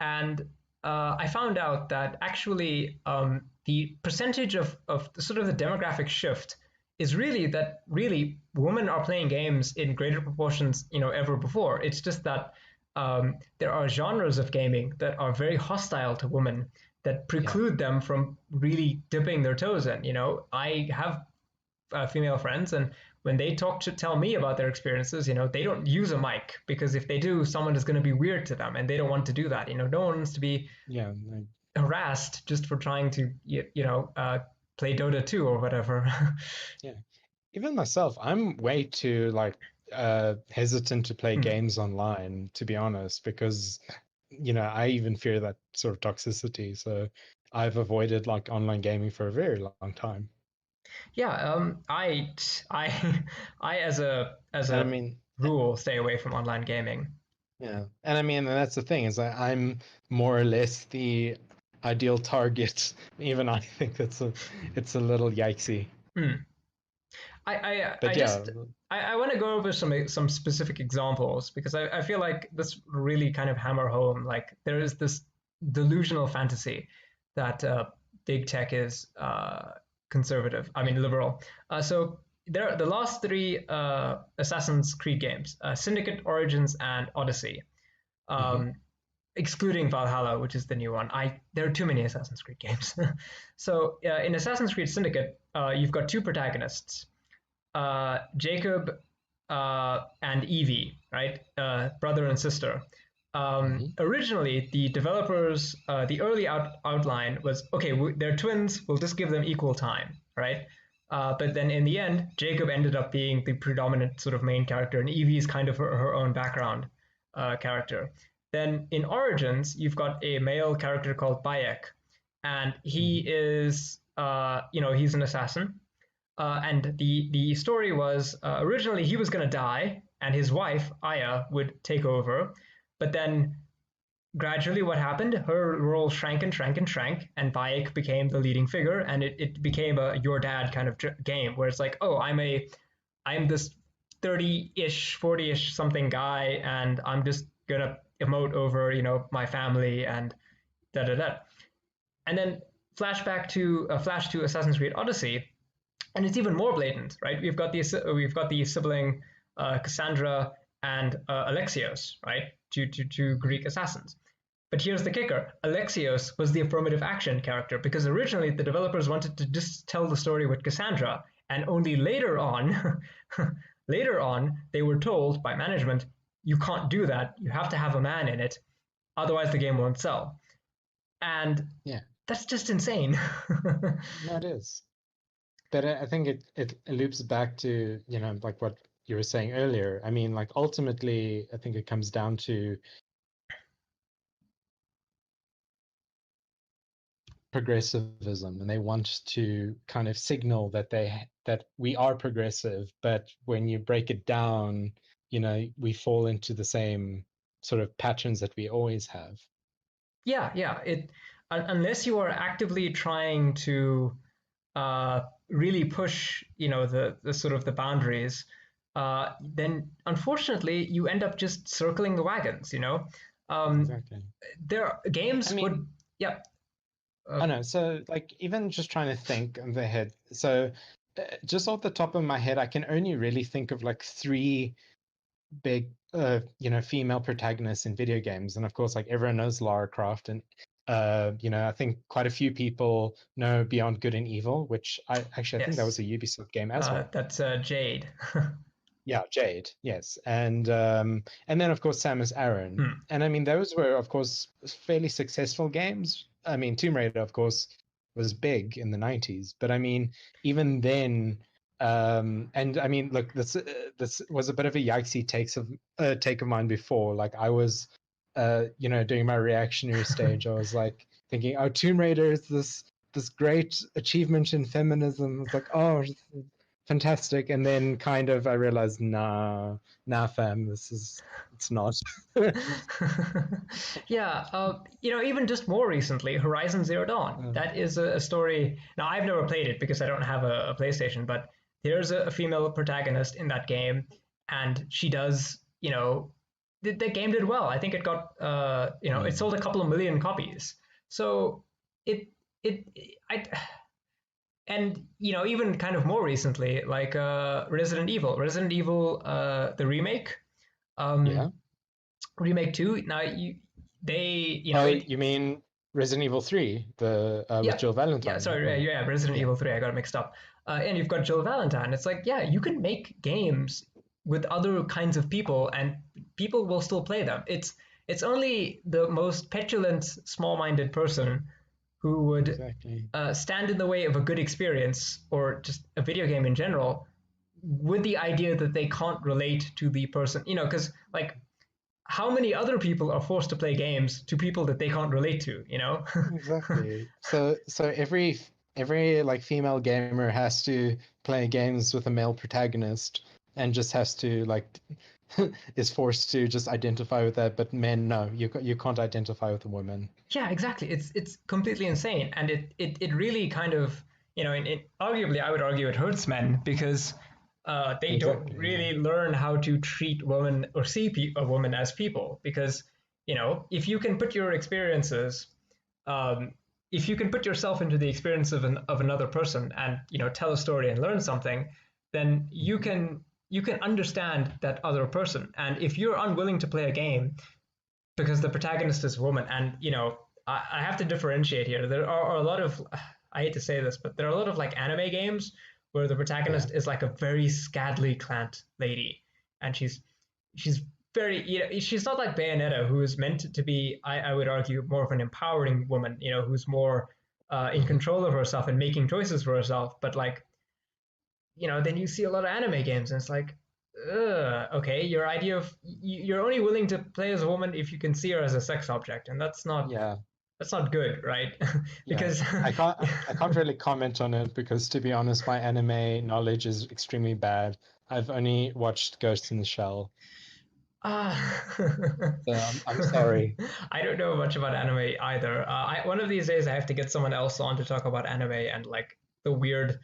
A: and I found out that actually the percentage of sort of the demographic shift is really that really women are playing games in greater proportions ever before. It's just that there are genres of gaming that are very hostile to women that
B: Yeah.
A: preclude them from really dipping their toes in. I have female friends, and when they talk to tell me about their experiences, they don't use a mic because if they do, someone is going to be weird to them, and they don't want to do that. No one wants to be
B: Yeah.
A: harassed just for trying to play Dota 2 or whatever.
B: Yeah. Even myself, I'm way too like hesitant to play
A: Hmm.
B: games online, to be honest, because I even fear that sort of toxicity. So I've avoided like online gaming for a very long time.
A: Yeah, I I as
B: And I
A: a
B: mean,
A: rule stay away from online gaming.
B: yeah. And I mean, and that's the thing is I'm more or less the ideal target. Even I think it's a little yikesy.
A: Hmm. I
B: But yeah,
A: just I want to go over some specific examples because I feel like this really kind of hammer home like there is this delusional fantasy that big tech is conservative. I mean liberal. So there are the last three Assassin's Creed games, Syndicate, Origins, and Odyssey.
B: hmm.
A: Um, Excluding Valhalla, which is the new one. There are too many Assassin's Creed games. So in Assassin's Creed Syndicate, you've got two protagonists, Jacob and Evie, right? Brother and sister.
B: Hmm.
A: Originally, the developers, the early outline was okay, they're twins, we'll just give them equal time, right? But then in the end, Jacob ended up being the predominant sort of main character, and Evie is kind of her own background character. Then in Origins, you've got a male character called Bayek, and he
B: Hmm.
A: is, he's an assassin, and the story was originally he was going to die, and his wife Aya would take over, but then gradually what happened? Her role shrank and shrank and shrank, and Bayek became the leading figure, and it became a your dad kind of game where it's like, oh, I'm this 30-ish, 40-ish something guy, and I'm just gonna emote over my family and da da da, and then flash to Assassin's Creed Odyssey, and it's even more blatant, right? We've got the sibling Cassandra and Alexios, right? Two
B: Hmm.
A: Greek assassins. But here's the kicker: Alexios was the affirmative action character because originally the developers wanted to just tell the story with Cassandra, and only later on, later on, they were told by management, you can't do that. You have to have a man in it, otherwise the game won't sell. And
B: Yeah,
A: that's just insane.
B: no, it is. But I think it loops back to, like what you were saying earlier. I mean, like ultimately, I think it comes down to progressivism, and they want to kind of signal that that we are progressive, but when you break it down, we fall into the same sort of patterns that we always have.
A: Yeah, yeah. unless you are actively trying to uh, really push, the sort of the boundaries, then unfortunately you end up just circling the wagons. Um,
B: Exactly.
A: there
B: I
A: games would,
B: mean,
A: yeah, uh,
B: I know. So, like, even just trying to think in the head. So, just off the top of my head, I can only really think of like three big, female protagonists in video games. And of course, like everyone knows Lara Croft, and I think quite a few people know Beyond Good and Evil, which I think that was
A: yes,
B: a Ubisoft game as well.
A: that's Jade.
B: Yeah, Jade, yes, and then of course Samus Aran,
A: Hmm.
B: and I mean those were of course fairly successful games. I mean Tomb Raider, of course, was big in the '90s, but I mean even then, and I mean look, this was a bit of a yikesy take of mine before. Like I was, during my reactionary stage, I was like thinking, oh, Tomb Raider is this great achievement in feminism. It's like, oh, fantastic. And then kind of I realized, nah, fam, it's not.
A: Yeah, even just more recently, Horizon Zero Dawn.
B: Uh,
A: That is a story. Now, I've never played it because I don't have a PlayStation, but there's a female protagonist in that game, and she does, the game did well. I think it got, it
B: mm,
A: sold a couple of million copies. So it, it, I, and even kind of more recently, like Resident Evil, the remake.
B: yeah.
A: Um, remake 2 now they
B: Oh,
A: it
B: you mean Resident Evil 3, the with
A: yeah,
B: Jill
A: yeah,
B: Valentine,
A: sorry,
B: or
A: yeah, Resident
B: yeah,
A: Evil 3, I got it mixed up. And you've got Jill Valentine. It's like, yeah, you can make games with other kinds of people and people will still play them. It's only the most petulant, small-minded person who would
B: exactly.
A: stand in the way of a good experience or just a video game in general with the idea that they can't relate to the person, because like how many other people are forced to play games to people that they can't relate to?
B: Exactly. So every like female gamer has to play games with a male protagonist and just has to like is forced to just identify with that, but men, no, you can't identify with a woman.
A: Yeah, exactly. It's completely insane, and it really kind of, arguably I would argue it hurts men because they don't
B: Exactly, yeah.
A: really learn how to treat women or see a woman as people. Because if you can put your experiences, um, if you can put yourself into the experience of another person and tell a story and learn something, then you
B: Mhm.
A: can you can understand that other person. And if you're unwilling to play a game because the protagonist is a woman, and I have to differentiate here. There are a lot of, I hate to say this, but there are a lot of like anime games where the
B: Yeah.
A: protagonist is like a very scantily clad lady, and she's very, she's not like Bayonetta, who is meant to be, I would argue, more of an empowering woman, who's more in
B: Hmm.
A: control of herself and making choices for herself. But like, then you see a lot of anime games, and it's like, okay, your idea of you're only willing to play as a woman if you can see her as a sex object, and
B: Yeah.
A: that's not good, right?
B: Yeah.
A: Because
B: I can't really comment on it because to be honest, my anime knowledge is extremely bad. I've only watched Ghost in the Shell.
A: Ah,
B: So I'm sorry.
A: I don't know much about anime either. One of these days I have to get someone else on to talk about anime and like the weird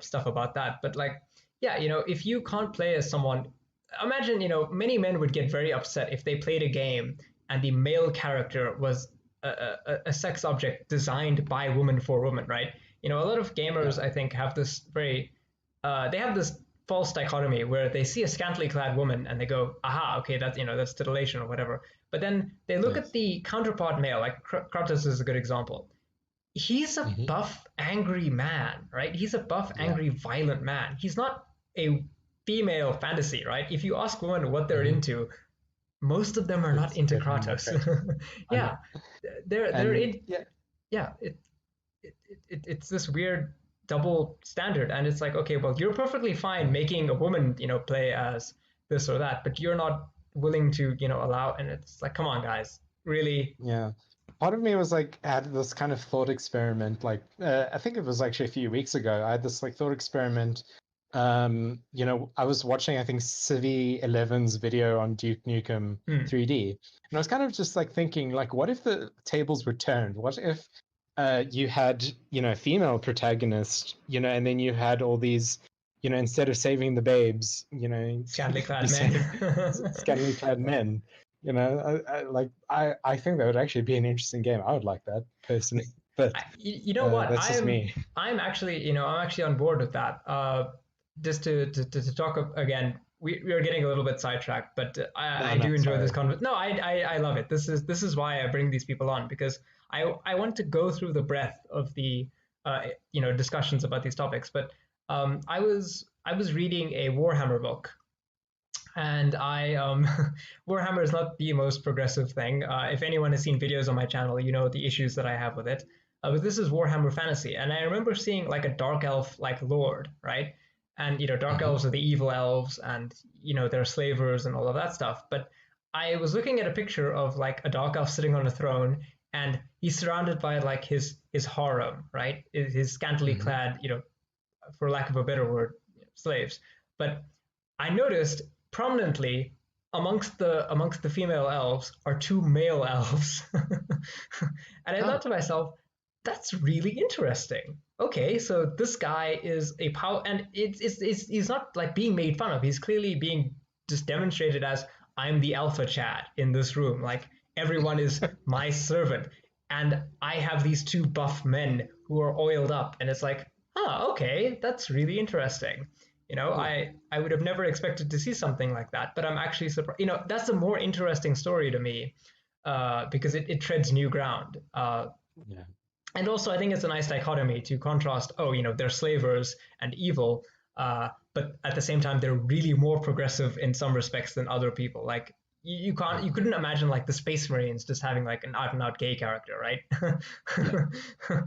A: stuff about that. But like, yeah, if you can't play as someone, imagine, many men would get very upset if they played a game and the male character was a sex object designed by woman for woman, right? A lot of
B: Yeah.
A: gamers, I think, have this they have this false dichotomy where they see a scantily clad woman and they go, aha, okay, that's titillation or whatever. But then they look at
B: Yes.
A: the counterpart male, like Kratos is a good example. He's a
B: Hmm.
A: buff, angry man, right? He's a buff,
B: Yeah.
A: angry, violent man. He's not a female fantasy, right? If you ask women what they're
B: Hmm.
A: into, most of them are not
B: It's
A: into
B: definitely not
A: Kratos.
B: Kratos. I know.
A: Yeah, they're
B: And
A: in.
B: yeah.
A: Yeah, it's this weird double standard, and it's like, okay, well, you're perfectly fine
B: Mm,
A: making a woman play as this or that, but you're not willing to allow, and it's like, come on, guys, really.
B: yeah. Part of me was like had this kind of thought experiment. Like I think it was actually a few weeks ago. I had this like thought experiment I was watching, I think, Civi 11's video on Duke Nukem
A: Hmm.
B: 3D, and I was kind of just like thinking, like, what if the tables were turned? What if you had, a female protagonist, and then you had all these, instead of saving the babes,
A: Scantily
B: you
A: clad men.
B: save scantily clad men. I think that would actually be an interesting game. I would like that personally, but
A: You know what?
B: that's just me.
A: I'm actually, I'm actually on board with that. Just to talk again, we are getting a little bit sidetracked, but
B: No,
A: I
B: no,
A: do enjoy this
B: sorry.
A: conversation. No, I love it. This is why I bring these people on, because I want to go through the breadth of the discussions about these topics. But I was reading a Warhammer book, and Warhammer is not the most progressive thing. If anyone has seen videos on my channel, you know the issues that I have with it. But this is Warhammer Fantasy, and I remember seeing like a dark elf like lord, right? And dark
B: Hmm.
A: elves are the evil elves, and they're slavers and all of that stuff. But I was looking at a picture of like a dark elf sitting on a throne, and he's surrounded by like his harem, right? His scantily
B: Hmm.
A: clad, for lack of a better word, slaves. But I noticed prominently amongst the female elves are two male elves, and I thought
B: Oh,
A: to myself, that's really interesting. Okay, so this guy is a power, and he's not like being made fun of. He's clearly being just demonstrated as I'm the alpha Chad in this room. Like everyone is my servant, and I have these two buff men who are oiled up, and it's like, okay, that's really interesting.
B: oh,
A: I would have never expected to see something like that, but I'm actually surprised. That's a more interesting story to me, because it treads new ground.
B: yeah.
A: And also, I think it's a nice dichotomy to contrast. Oh, they're slavers and evil, but at the same time, they're really more progressive in some respects than other people. Like you couldn't imagine like the Space Marines just having like an out and out gay character, right?
B: Yeah.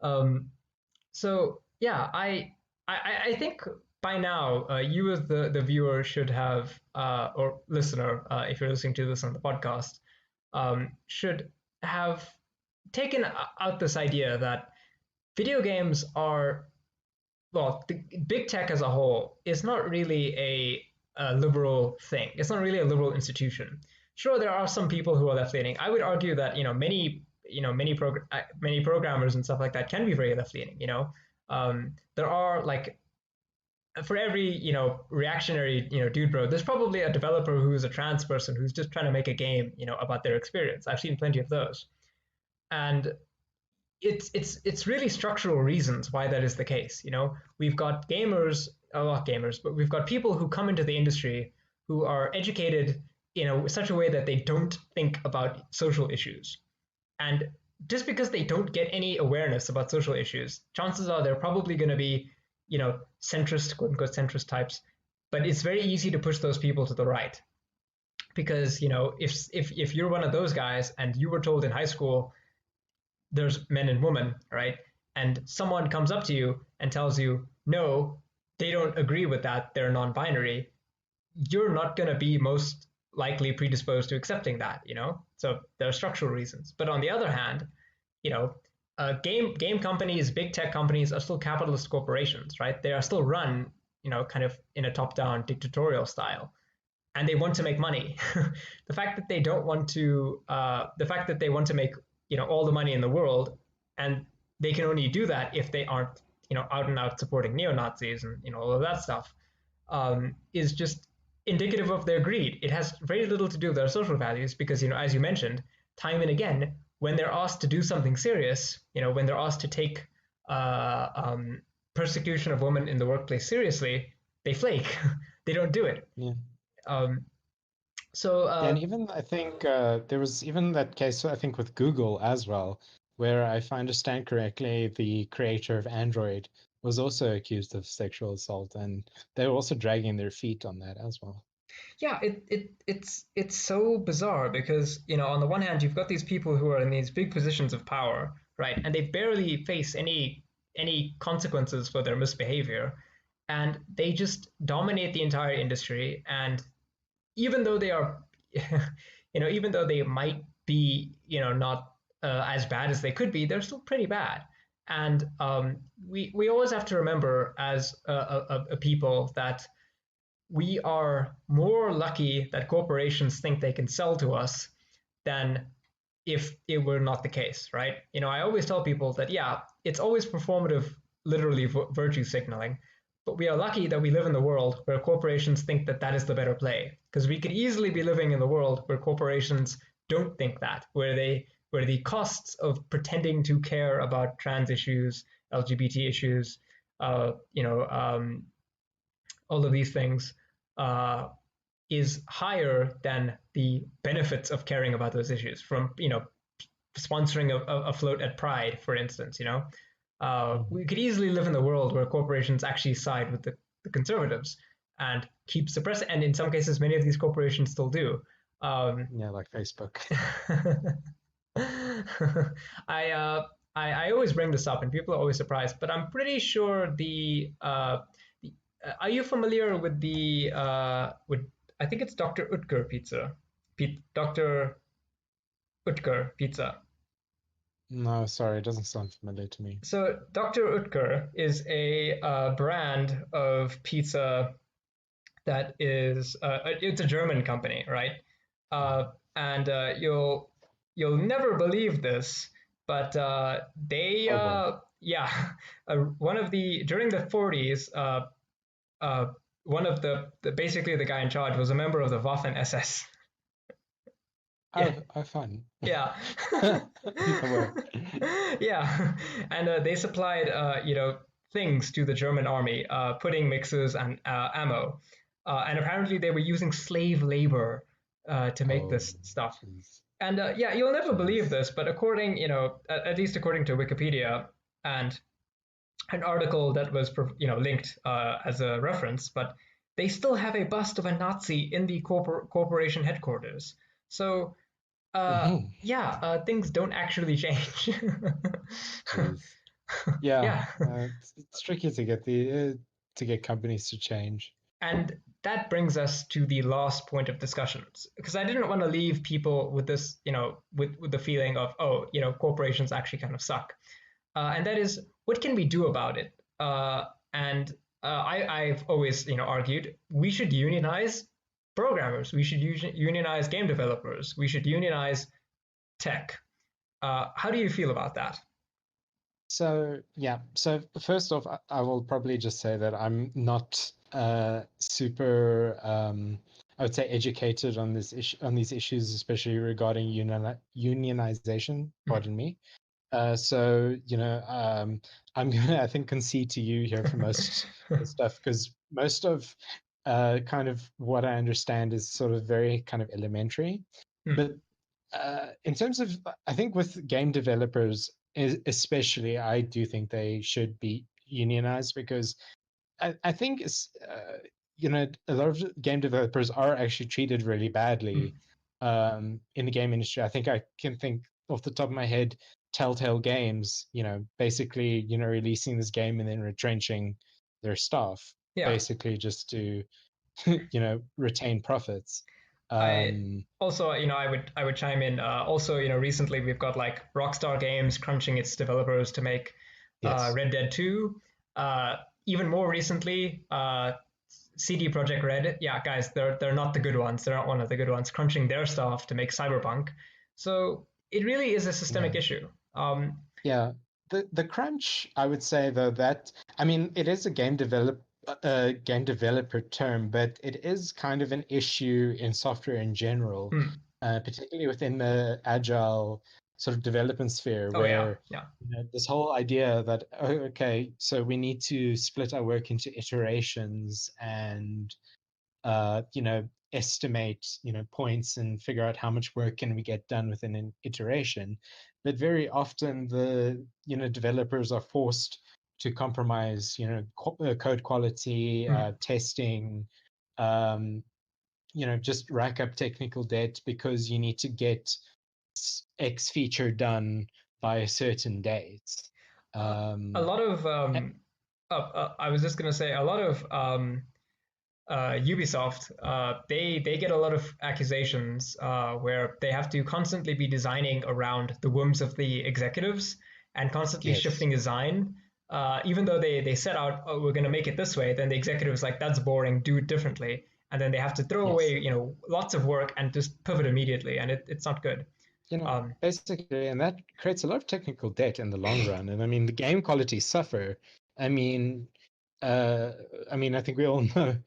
A: um, so yeah, I think by now you as the viewer should have or listener, if you're listening to this on the podcast, should have taken out this idea that video games are, well, the big tech as a whole is not really a liberal thing. It's not really a liberal institution. Sure, there are some people who are left leaning. I would argue that many programmers and stuff like that can be very left leaning. There are like, for every reactionary dude bro, there's probably a developer who's a trans person who's just trying to make a game about their experience. I've seen plenty of those, and it's really structural reasons why that is the case. We've got gamers, not gamers, but we've got people who come into the industry who are educated in such a way that they don't think about social issues, and just because they don't get any awareness about social issues, chances are they're probably going to be centrist, quote unquote centrist types. But it's very easy to push those people to the right, because if you're one of those guys and you were told in high school there's men and women, right? And someone comes up to you and tells you, no, they don't agree with that, they're non binary, you're not going to be most likely predisposed to accepting that. So there are structural reasons. But on the other hand, you know, game companies, big tech companies are still capitalist corporations, right? They are still run, kind of in a top down dictatorial style, and they want to make money. The fact that they want to make all the money in the world, and they can only do that if they aren't out and out supporting neo Nazis and all of that stuff, is just indicative of their greed. It has very little to do with their social values, because as you mentioned, time and again, when they're asked to do something serious, when they're asked to take uh, um, persecution of women in the workplace seriously, they flake. They don't do it.
B: Yeah.
A: Um, so
B: Yeah, and even I think there was even that case, I think, with Google as well, where if I understand correctly, the creator of Android was also accused of sexual assault, and they were also dragging their feet on that as well.
A: yeah, it's so bizarre, because on the one hand you've got these people who are in these big positions of power, right, and they barely face any consequences for their misbehavior, and they just dominate the entire industry. And even though they are, even though they might be, not as bad as they could be, they're still pretty bad. And we always have to remember as a people that we are more lucky that corporations think they can sell to us than if it were not the case, right? I always tell people that, yeah, it's always performative, literally virtue signaling, but we are lucky that we live in the world where corporations think that that is the better play, because we could easily be living in the world where corporations don't think that, where the costs of pretending to care about trans issues, LGBT issues, uh, you know, um, all of these things, uh, is higher than the benefits of caring about those issues from sponsoring a float at Pride, for instance.
B: Mhm.
A: We could easily live in the world where corporations actually side with the conservatives and keep suppressing, and in some cases many of these corporations still do. um,
B: Yeah, like Facebook.
A: I, uh, I always bring this up and people are always surprised, but I'm pretty sure the are you familiar with the with I think it's Dr. Utker pizza, Dr. Utker pizza.
B: No, sorry, it doesn't sound familiar to me.
A: So Dr. Utker is a brand of pizza that is it's a German company, right?
B: Mhm.
A: And you'll never believe this, but they
B: Oh boy.
A: yeah, one of the during the 40s, uh, one of the basically the guy in charge was a member of the Waffen SS. Yeah,
B: Oh, fun.
A: yeah.
B: No way.
A: Yeah, and they supplied things to the German army, pudding mixes and ammo, and apparently they were using slave labor to make
B: Oh,
A: this stuff.
B: jeez,
A: And yeah, you'll never believe
B: jeez.
A: this, but according at least according to Wikipedia and an article that was linked as a reference, but they still have a bust of a Nazi in the corporation headquarters. So
B: Hmm.
A: yeah, things don't actually change.
B: Jeez. Yeah,
A: Yeah,
B: it's tricky to get companies to change.
A: and that brings us to the last point of discussions, because I didn't want to leave people with this, with the feeling of, oh, corporations actually kind of suck, and that is, what can we do about it? And I've always, argued we should unionize programmers, we should unionize game developers, we should unionize tech. How do you feel about that?
B: So yeah, so first off, I will probably just say that I'm not super I would say educated on this issue on these issues, especially regarding unionization.
A: Mm.
B: Pardon me. So I'm gonna I think concede to you here for most of the stuff because most of kind of what I understand is sort of very kind of elementary.
A: Mm.
B: But in terms of, I think with game developers, especially, I do think they should be unionized because I think a lot of game developers are actually treated really
A: Mm.
B: badly in the game industry. I think I can think off the top of my head, Telltale Games, basically, releasing this game and then retrenching their staff,
A: Yeah.
B: basically just to, retain profits.
A: I
B: Um,
A: also, I would chime in. Also, recently we've got like Rockstar Games crunching its developers to make
B: yes.
A: Red Dead 2. Uh, Even more recently, CD Projekt Red. Yeah, guys, they're not the good ones. They're not one of the good ones. Crunching their stuff to make Cyberpunk. So it really is a
B: Yeah.
A: systemic issue.
B: Yeah, the crunch, I would say though that I mean it is a game developer term, but it is kind of an issue in software in general,
A: Hmm.
B: particularly within the agile sort of development sphere,
A: Oh yeah,
B: where
A: yeah.
B: this whole idea that oh, okay, so we need to split our work into iterations and estimate, points and figure out how much work can we get done within an iteration. But very often the, developers are forced to compromise, code quality,
A: Hmm.
B: testing, um, just rack up technical debt because you need to get X feature done by a certain date.
A: A
B: Um,
A: lot of
B: eh,
A: I was just gonna say a lot of Ubisoft, they get a lot of accusations where they have to constantly be designing around the whims of the executives, and constantly
B: Yes.
A: shifting design. Even though they set out, oh, we're going to make it this way, then the executive is like, that's boring, do it differently. And then they have to throw
B: Yes.
A: away, lots of work and just pivot immediately. And it's not good.
B: Basically, and that creates a lot of technical debt in the long run. And I mean, the game quality suffer. I mean, uh, I think we all know,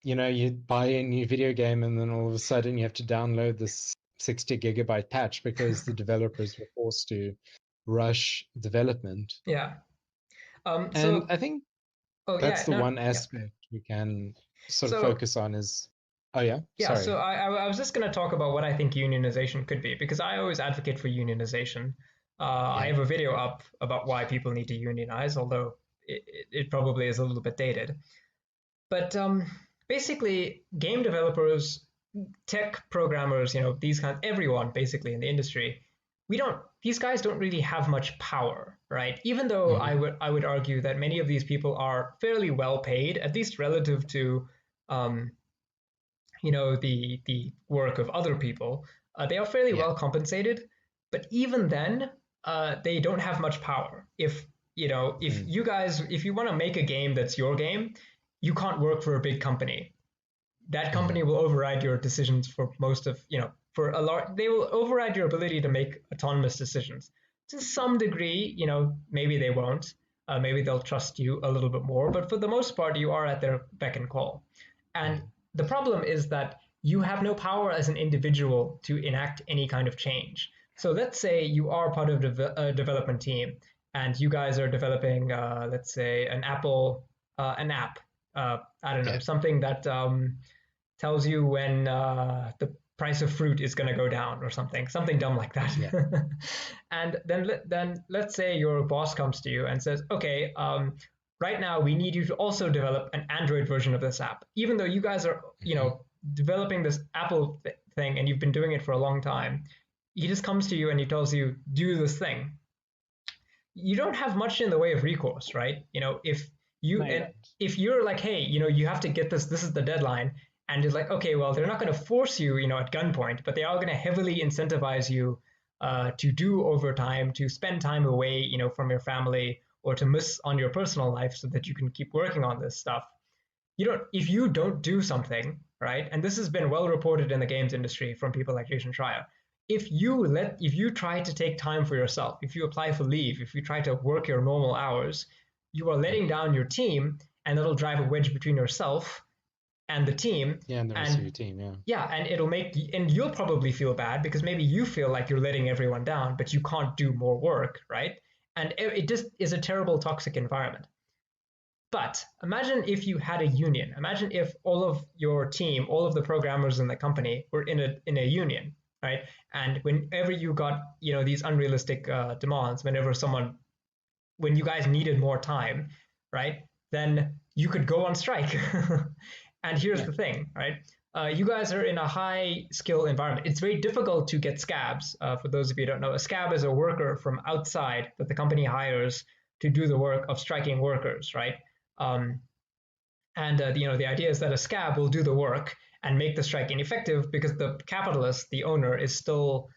B: you buy a new video game and then all of a sudden you have to download this 60 gigabyte patch because the developers were forced to rush development.
A: Yeah.
B: And
A: So,
B: I think
A: oh
B: that's
A: yeah,
B: the
A: no,
B: one
A: yeah.
B: aspect we can sort of
A: So
B: focus on is, oh yeah,
A: yeah,
B: sorry.
A: so I was just going to talk about what I think unionization could be because I always advocate for unionization. I
B: Yeah.
A: have a video up about why people need to unionize, although it probably is a little bit dated. But basically, game developers, tech programmers, these kinds, everyone basically in the industry, these guys don't really have much power, right? Even though
B: Hmm.
A: I would argue that many of these people are fairly well paid, at least relative to um, the work of other people. They are fairly
B: Yeah.
A: well compensated, but even then, they don't have much power. If
B: Mm.
A: you want to make a game that's your game, you can't work for a big company. That
B: Hmm.
A: company will override your decisions for most of for a lot. They will override your ability to make autonomous decisions to some degree. Maybe they won't. Maybe they'll trust you a little bit more, but for the most part, you are at their beck and call. And
B: Mm.
A: the problem is that you have no power as an individual to enact any kind of change. So let's say you are part of a development team and you guys are developing, let's say, an app. I don't know,
B: Yeah.
A: something that tells you when the price of fruit is going to go down or something dumb like that.
B: Yeah.
A: And then let's say your boss comes to you and says, okay, right now we need you to also develop an Android version of this app, even though you guys are
B: Hmm.
A: developing this Apple thing and you've been doing it for a long time. He just comes to you and he tells you do this thing. You don't have much in the way of recourse, right? If you
B: No, you
A: and
B: don't.
A: if you're like, hey, you have to get this. This is the deadline, and it's like, okay, well, they're not going to force you, at gunpoint, but they are going to heavily incentivize you to do overtime, to spend time away, from your family, or to miss on your personal life so that you can keep working on this stuff. If you don't do something, right, and this has been well reported in the games industry from people like Jason Schreier, if you try to take time for yourself, if you apply for leave, if you try to work your normal hours, you are letting
B: Hmm.
A: down your team, and that'll drive a wedge between yourself and the team.
B: Yeah, and the rest of
A: And
B: your team. Yeah.
A: yeah, and and you'll probably feel bad because maybe you feel like you're letting everyone down, but you can't do more work, right? And it just is a terrible toxic environment. But imagine if you had a union. Imagine if all of your team, all of the programmers in the company were in a union, right? And whenever you got these unrealistic demands, when you guys needed more time, right? Then you could go on strike. And here's
B: Yeah.
A: the thing, right? You guys are in a high skill environment. It's very difficult to get scabs. For those of you who don't know, a scab is a worker from outside that the company hires to do the work of striking workers, right? Um, and the idea is that a scab will do the work and make the strike ineffective because the capitalist, the owner, is still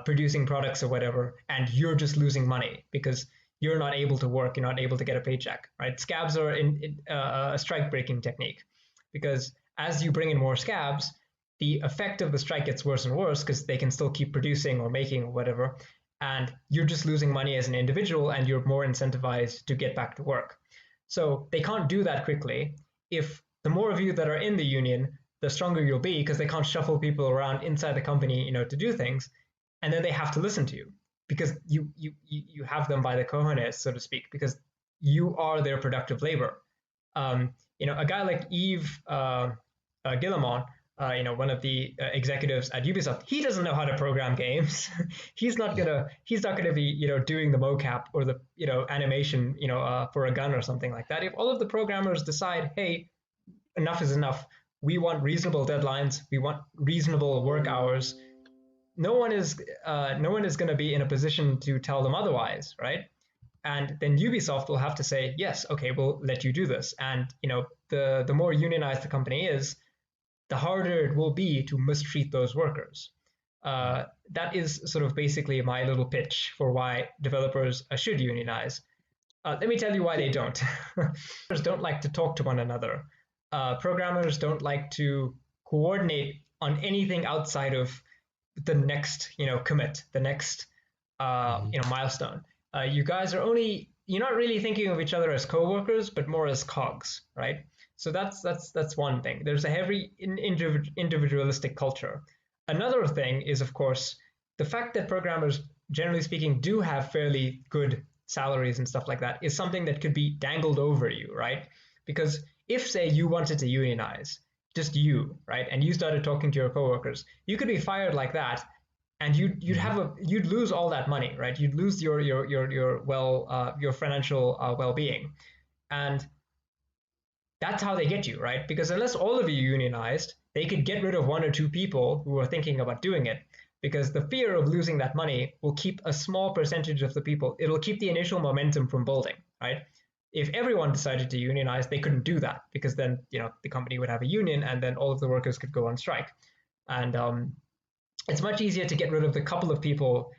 A: producing products or whatever, and you're just losing money because you're not able to work, you're not able to get a paycheck, right? Scabs are a strike breaking technique because as you bring in more scabs, the effect of the strike gets worse and worse because they can still keep producing or making or whatever, and you're just losing money as an individual and you're more incentivized to get back to work. So they can't do that quickly. If the more of you that are in the union, the stronger you'll be because they can't shuffle people around inside the company, to do things, and then they have to listen to you because you have them by the cojones, so to speak, because you are their productive labor. A guy like Yves Guillemot, one of the executives at Ubisoft, he doesn't know how to program games. He's not gonna be doing the mocap or the animation for a gun or something like that. If all of the programmers decide, hey, enough is enough, we want reasonable deadlines, we want reasonable work hours, no one is going to be in a position to tell them otherwise, right? And then Ubisoft will have to say, yes, okay, we'll let you do this. And the more unionized the company is, the harder it will be to mistreat those workers.
B: Mhm.
A: That is sort of basically my little pitch for why developers should unionize. Let me tell you why
B: Yeah.
A: they don't. Don't like to talk to one another. Programmers don't like to coordinate on anything outside of the next, commit, the next,
B: Mhm.
A: milestone. You guys are only you're not really thinking of each other as coworkers, but more as cogs, right? So that's one thing. There's a heavy individualistic culture. Another thing is, of course, the fact that programmers, generally speaking, do have fairly good salaries and stuff like that is something that could be dangled over you, right? Because if, say, you wanted to unionize, just you, right, and you started talking to your coworkers, you could be fired like that, and
B: Mhm.
A: you'd lose all that money, right? You'd lose your financial well-being, and that's how they get you, right? Because unless all of you unionized, they could get rid of one or two people who are thinking about doing it. Because the fear of losing that money will keep a small percentage of the people, it'll keep the initial momentum from building, right? If everyone decided to unionize, they couldn't do that because then, the company would have a union and then all of the workers could go on strike. And it's much easier to get rid of the couple of people,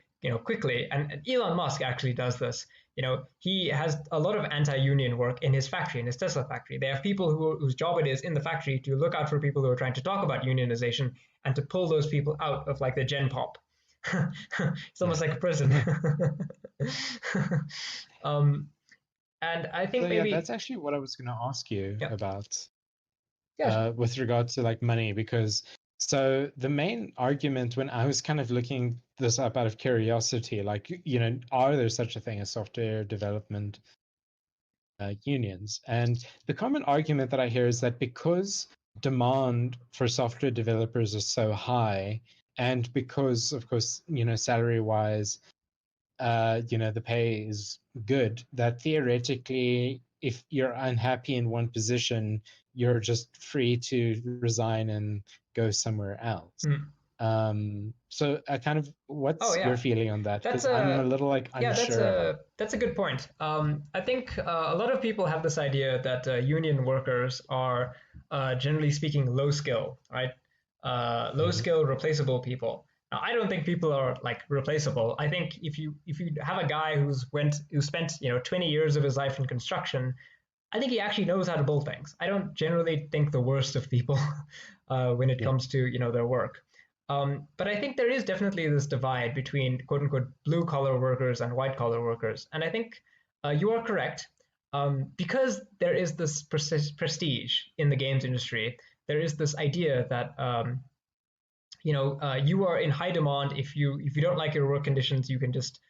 A: quickly. And Elon Musk actually does this. He has a lot of anti-union work in his factory, in his Tesla factory. They have people whose job it is in the factory to look out for people who are trying to talk about unionization and to pull those people out of like the Gen Pop. It's
B: Yeah.
A: almost like a prison. um, and I
B: So
A: think
B: yeah, that's
A: maybe,
B: actually what I was going to ask you
A: yeah,
B: about,
A: yeah,
B: with regard to like money, because so the main argument when I was kind of looking this up out of curiosity, like, are there such a thing as software development unions? And the common argument that I hear is that because demand for software developers is so high, and because, of course, salary wise, the pay is good, that theoretically, if you're unhappy in one position, you're just free to resign and go somewhere else.
A: hmm.
B: So kind of,
A: Oh
B: what's your
A: yeah,
B: feeling on that?
A: that's
B: Because I'm a
A: a
B: little like
A: yeah, that's
B: unsure about.
A: a good point. I think a lot of people have this idea that union workers are, generally speaking, low skill, right? Low
B: Mhm.
A: skill, replaceable people. Now, I don't think people are like replaceable. I think if you have a guy who spent 20 years of his life in construction, I think he actually knows how to build things. I don't generally think the worst of people when it
B: Yeah.
A: comes to their work. But I think there is definitely this divide between quote unquote blue collar workers and white collar workers, and I think you are correct, because there is this prestige in the games industry. There is this idea that you are in high demand. If you don't like your work conditions, you can just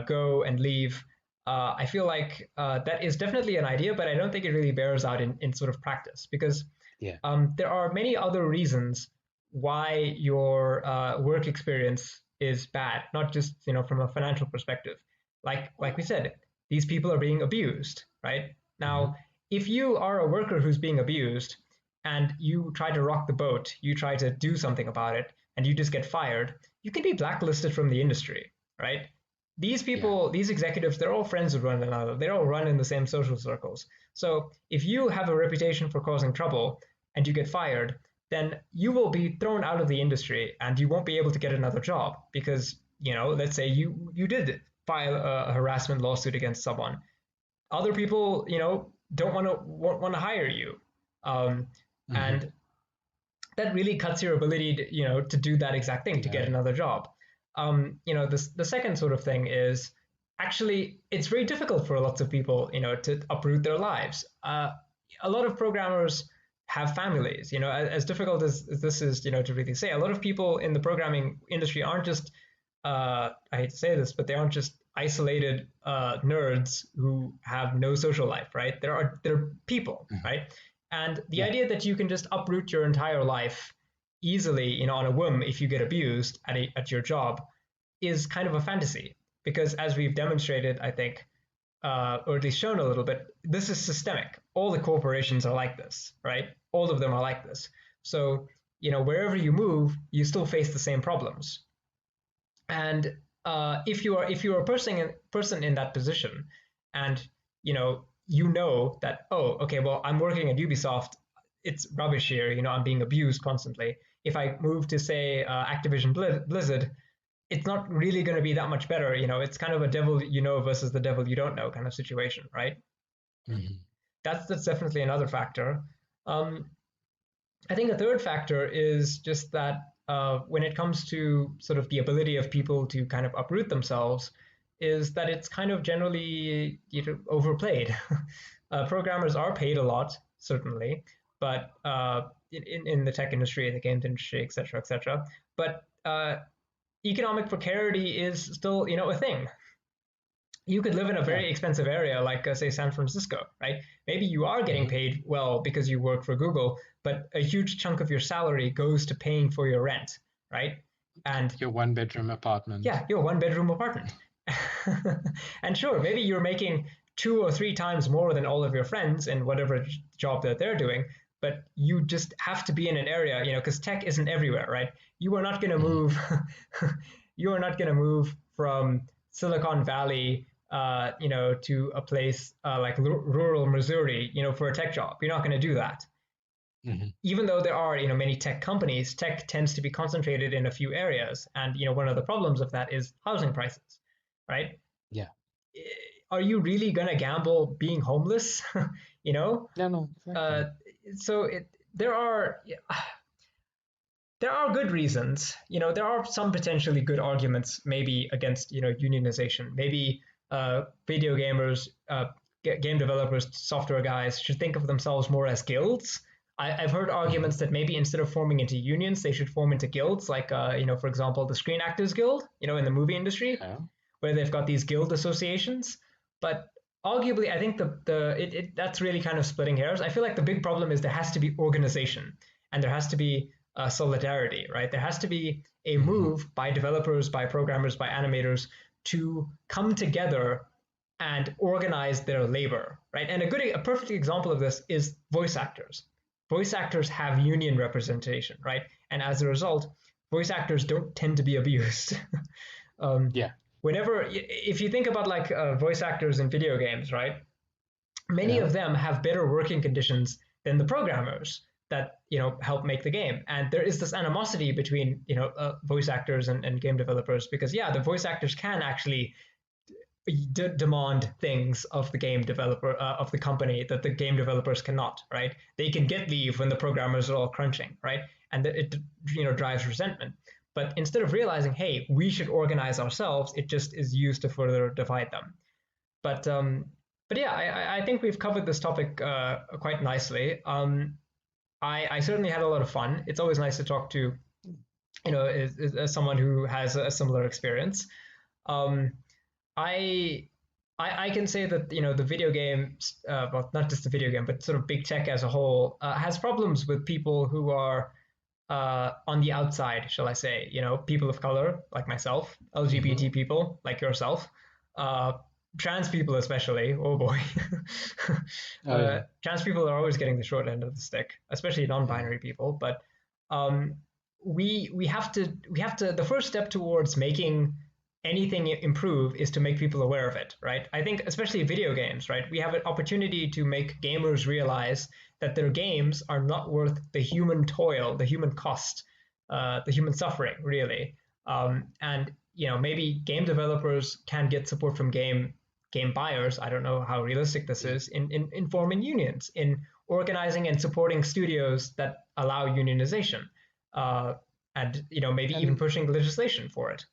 A: go and leave. I feel like that is definitely an idea, but I don't think it really bears out in sort of practice because
B: Yeah.
A: there are many other reasons why your work experience is bad, not just from a financial perspective. Like we said, these people are being abused, right?
B: Hmm.
A: Now, if you are a worker who's being abused and you try to rock the boat, you try to do something about it, and you just get fired, you can be blacklisted from the industry, right? These
B: Yeah.
A: people, these executives, they're all friends with one another. They all run in the same social circles. So if you have a reputation for causing trouble and you get fired, then you will be thrown out of the industry and you won't be able to get another job because, let's say you did file a harassment lawsuit against someone. Other people, don't want to hire you. Um,
B: Hmm.
A: and that really cuts your ability to, to do that exact thing to get
B: Yeah.
A: another job. The second sort of thing is actually it's very difficult for lots of people, to uproot their lives. A lot of programmers have families, as difficult as this is, to really say. A lot of people in the programming industry aren't just, I hate to say this, but they aren't just isolated nerds who have no social life, right? There are people,
B: Hmm.
A: right? And the
B: Yeah.
A: idea that you can just uproot your entire life easily, on a whim if you get abused at your job is kind of a fantasy. Because as we've demonstrated, I think, or at least shown a little bit, this is systemic. All the corporations are like this, right? All of them are like this. So, wherever you move, you still face the same problems. And if you are a person in that position, and you know that, oh, okay, well, I'm working at Ubisoft, it's rubbish here, I'm being abused constantly. if I move to say Activision Blizzard, it's not really going to be that much better. It's kind of a devil you know versus the devil you don't know kind of situation, right?
B: Mhm.
A: That's definitely another factor. Um, I think a third factor is just that when it comes to sort of the ability of people to kind of uproot themselves, is that it's kind of generally overplayed. Programmers are paid a lot, certainly, but in the tech industry, in the games industry, et cetera, et cetera. But economic precarity is still, a thing. You could live in a
B: Yeah.
A: very expensive area like say San Francisco, right? Maybe you are getting
B: Hmm.
A: paid well because you work for Google, but a huge chunk of your salary goes to paying for your rent, right? And
B: Your one bedroom apartment.
A: yeah, you're a one bedroom apartment. And sure, maybe you're making 2 or 3 times more than all of your friends in whatever job that they're doing, but you just have to be in an area, because tech isn't everywhere, right? You are not going to
B: Mhm.
A: move, you are not going to move from Silicon Valley, to a place like rural Missouri, for a tech job. You're not going to do that.
B: Mhm.
A: Even though there are many tech companies, tech tends to be concentrated in a few areas, and one of the problems of that is housing prices, right?
B: Yeah.
A: Are you really gonna gamble being homeless? you know,
B: No, no,
A: uh,
B: exactly.
A: so there are good reasons. There are some potentially good arguments, maybe against unionization. Maybe video gamers, game developers, software guys should think of themselves more as guilds. I've heard
B: Hmm.
A: arguments that maybe instead of forming into unions, they should form into guilds, like for example, the Screen Actors Guild, in the movie industry,
B: Yeah.
A: where they've got these guild associations. But arguably, I think that's really kind of splitting hairs. I feel like the big problem is there has to be organization and there has to be solidarity, right? There has to be a
B: Hmm.
A: move by developers, by programmers, by animators to come together and organize their labor, right? And a perfect example of this is voice actors. Voice actors have union representation, right? And as a result, voice actors don't tend to be abused. um,
B: Yeah.
A: Whenever, if you think about like voice actors in video games, right? Many
B: Yeah.
A: of them have better working conditions than the programmers that help make the game, and there is this animosity between voice actors and game developers, because yeah, the voice actors can actually demand things of the game developer, of the company, that the game developers cannot, right? They can get leave when the programmers are all crunching, right? And it drives resentment. But instead of realizing, hey, we should organize ourselves, it just is used to further divide them. But um but yeah, I think we've covered this topic quite nicely. I certainly had a lot of fun. It's always nice to talk to as someone who has a similar experience. um I I can say that the video games, well, not just the video game, but sort of big tech as a whole, has problems with people who are on the outside, shall I say? People of color like myself,
B: Hmm.
A: LGBT people like yourself, uh, trans people especially. Oh boy,
B: Oh yeah.
A: trans people are always getting the short end of the stick, especially
B: Yeah.
A: non-binary people. But um, we have to. The first step towards making anything improve is to make people aware of it, right? I think especially video games, right? We have an opportunity to make gamers realize that their games are not worth the human toil, the human cost, the human suffering, really. And maybe game developers can get support from game buyers. I don't know how realistic this
B: Yeah.
A: is in forming unions, in organizing and supporting studios that allow unionization, uh, and maybe even
B: And
A: pushing legislation for it.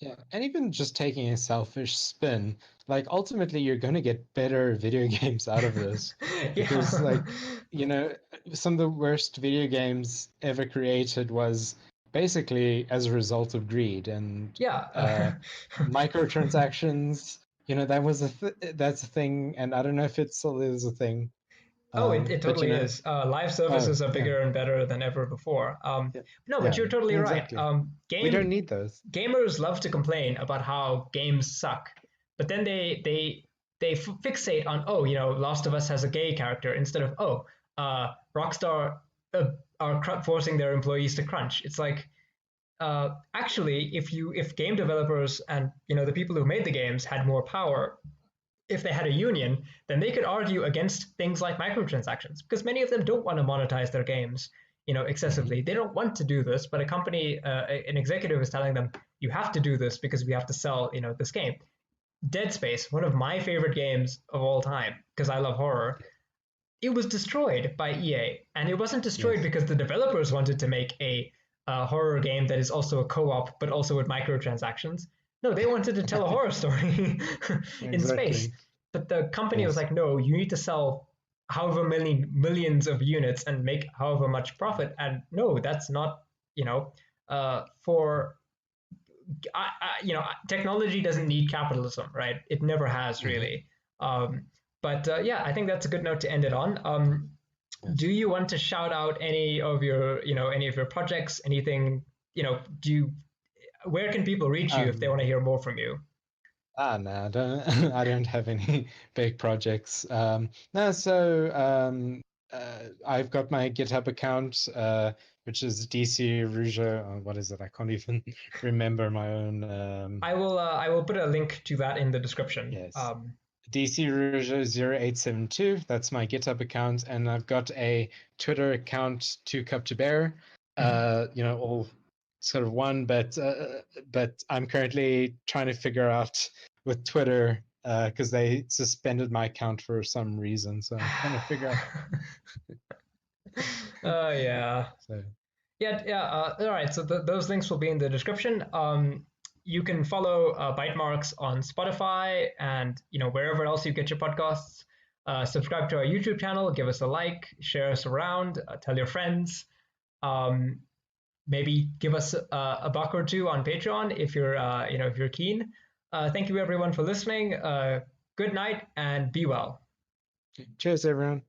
B: yeah, and even just taking a selfish spin, like ultimately you're going to get better video games out of this because
A: Yeah.
B: like, you know, some of the worst video games ever created was basically as a result of greed and
A: Yeah.
B: uh microtransactions, that was that's a thing, and I don't know if it still is a thing.
A: Oh, it
B: But
A: totally is. Live
B: oh,
A: services are
B: yeah.
A: bigger and better than ever before.
B: Yeah.
A: No, but
B: Yeah,
A: you're totally right.
B: exactly. We don't need those.
A: Gamers love to complain about how games suck, but then they fixate on, oh, Last of Us has a gay character, instead of, oh, Rockstar are forcing their employees to crunch. It's like, actually, if game developers and the people who made the games had more power, if they had a union, then they could argue against things like microtransactions, because many of them don't want to monetize their games
B: Hmm.
A: excessively. They don't want to do this, but a company, an executive is telling them, you have to do this because we have to sell, this game. Dead Space, one of my favorite games of all time, because I love horror, it was destroyed by EA, and it wasn't destroyed
B: Yes.
A: because the developers wanted to make a horror game that is also a co-op, but also with microtransactions. No, they wanted to tell a horror story in space,
B: Exactly.
A: but the company was
B: Yes.
A: like, "No, you need to sell however many millions of units and make however much profit." And no, that's not, for technology doesn't need capitalism, right? It never has
B: Hmm.
A: really. Um, but yeah, I think that's a good note to end it on.
B: Yes.
A: Do you want to shout out any of your projects? Anything, do you, where can people reach you if they
B: Um,
A: want to hear more from you?
B: no, I don't. I don't have any big projects. No, so I've got my GitHub account, which is DC Rouge. What is it? I can't even remember my own.
A: I will put a link to that in the description.
B: Yes, DC Rouge 0872. That's my GitHub account, and I've got a Twitter account, Two Cup to Bear. All sort of one, but I'm currently trying to figure out with Twitter because they suspended my account for some reason. So I'm trying to figure out.
A: Yeah.
B: So
A: Yeah, yeah. All right. So those links will be in the description. You can follow Bite Marks on Spotify and wherever else you get your podcasts. Subscribe to our YouTube channel. Give us a like. Share us around. Tell your friends. Um, Maybe give us a buck or two on Patreon if you're keen. Thank you everyone for listening. Good night and be well.
B: cheers, everyone.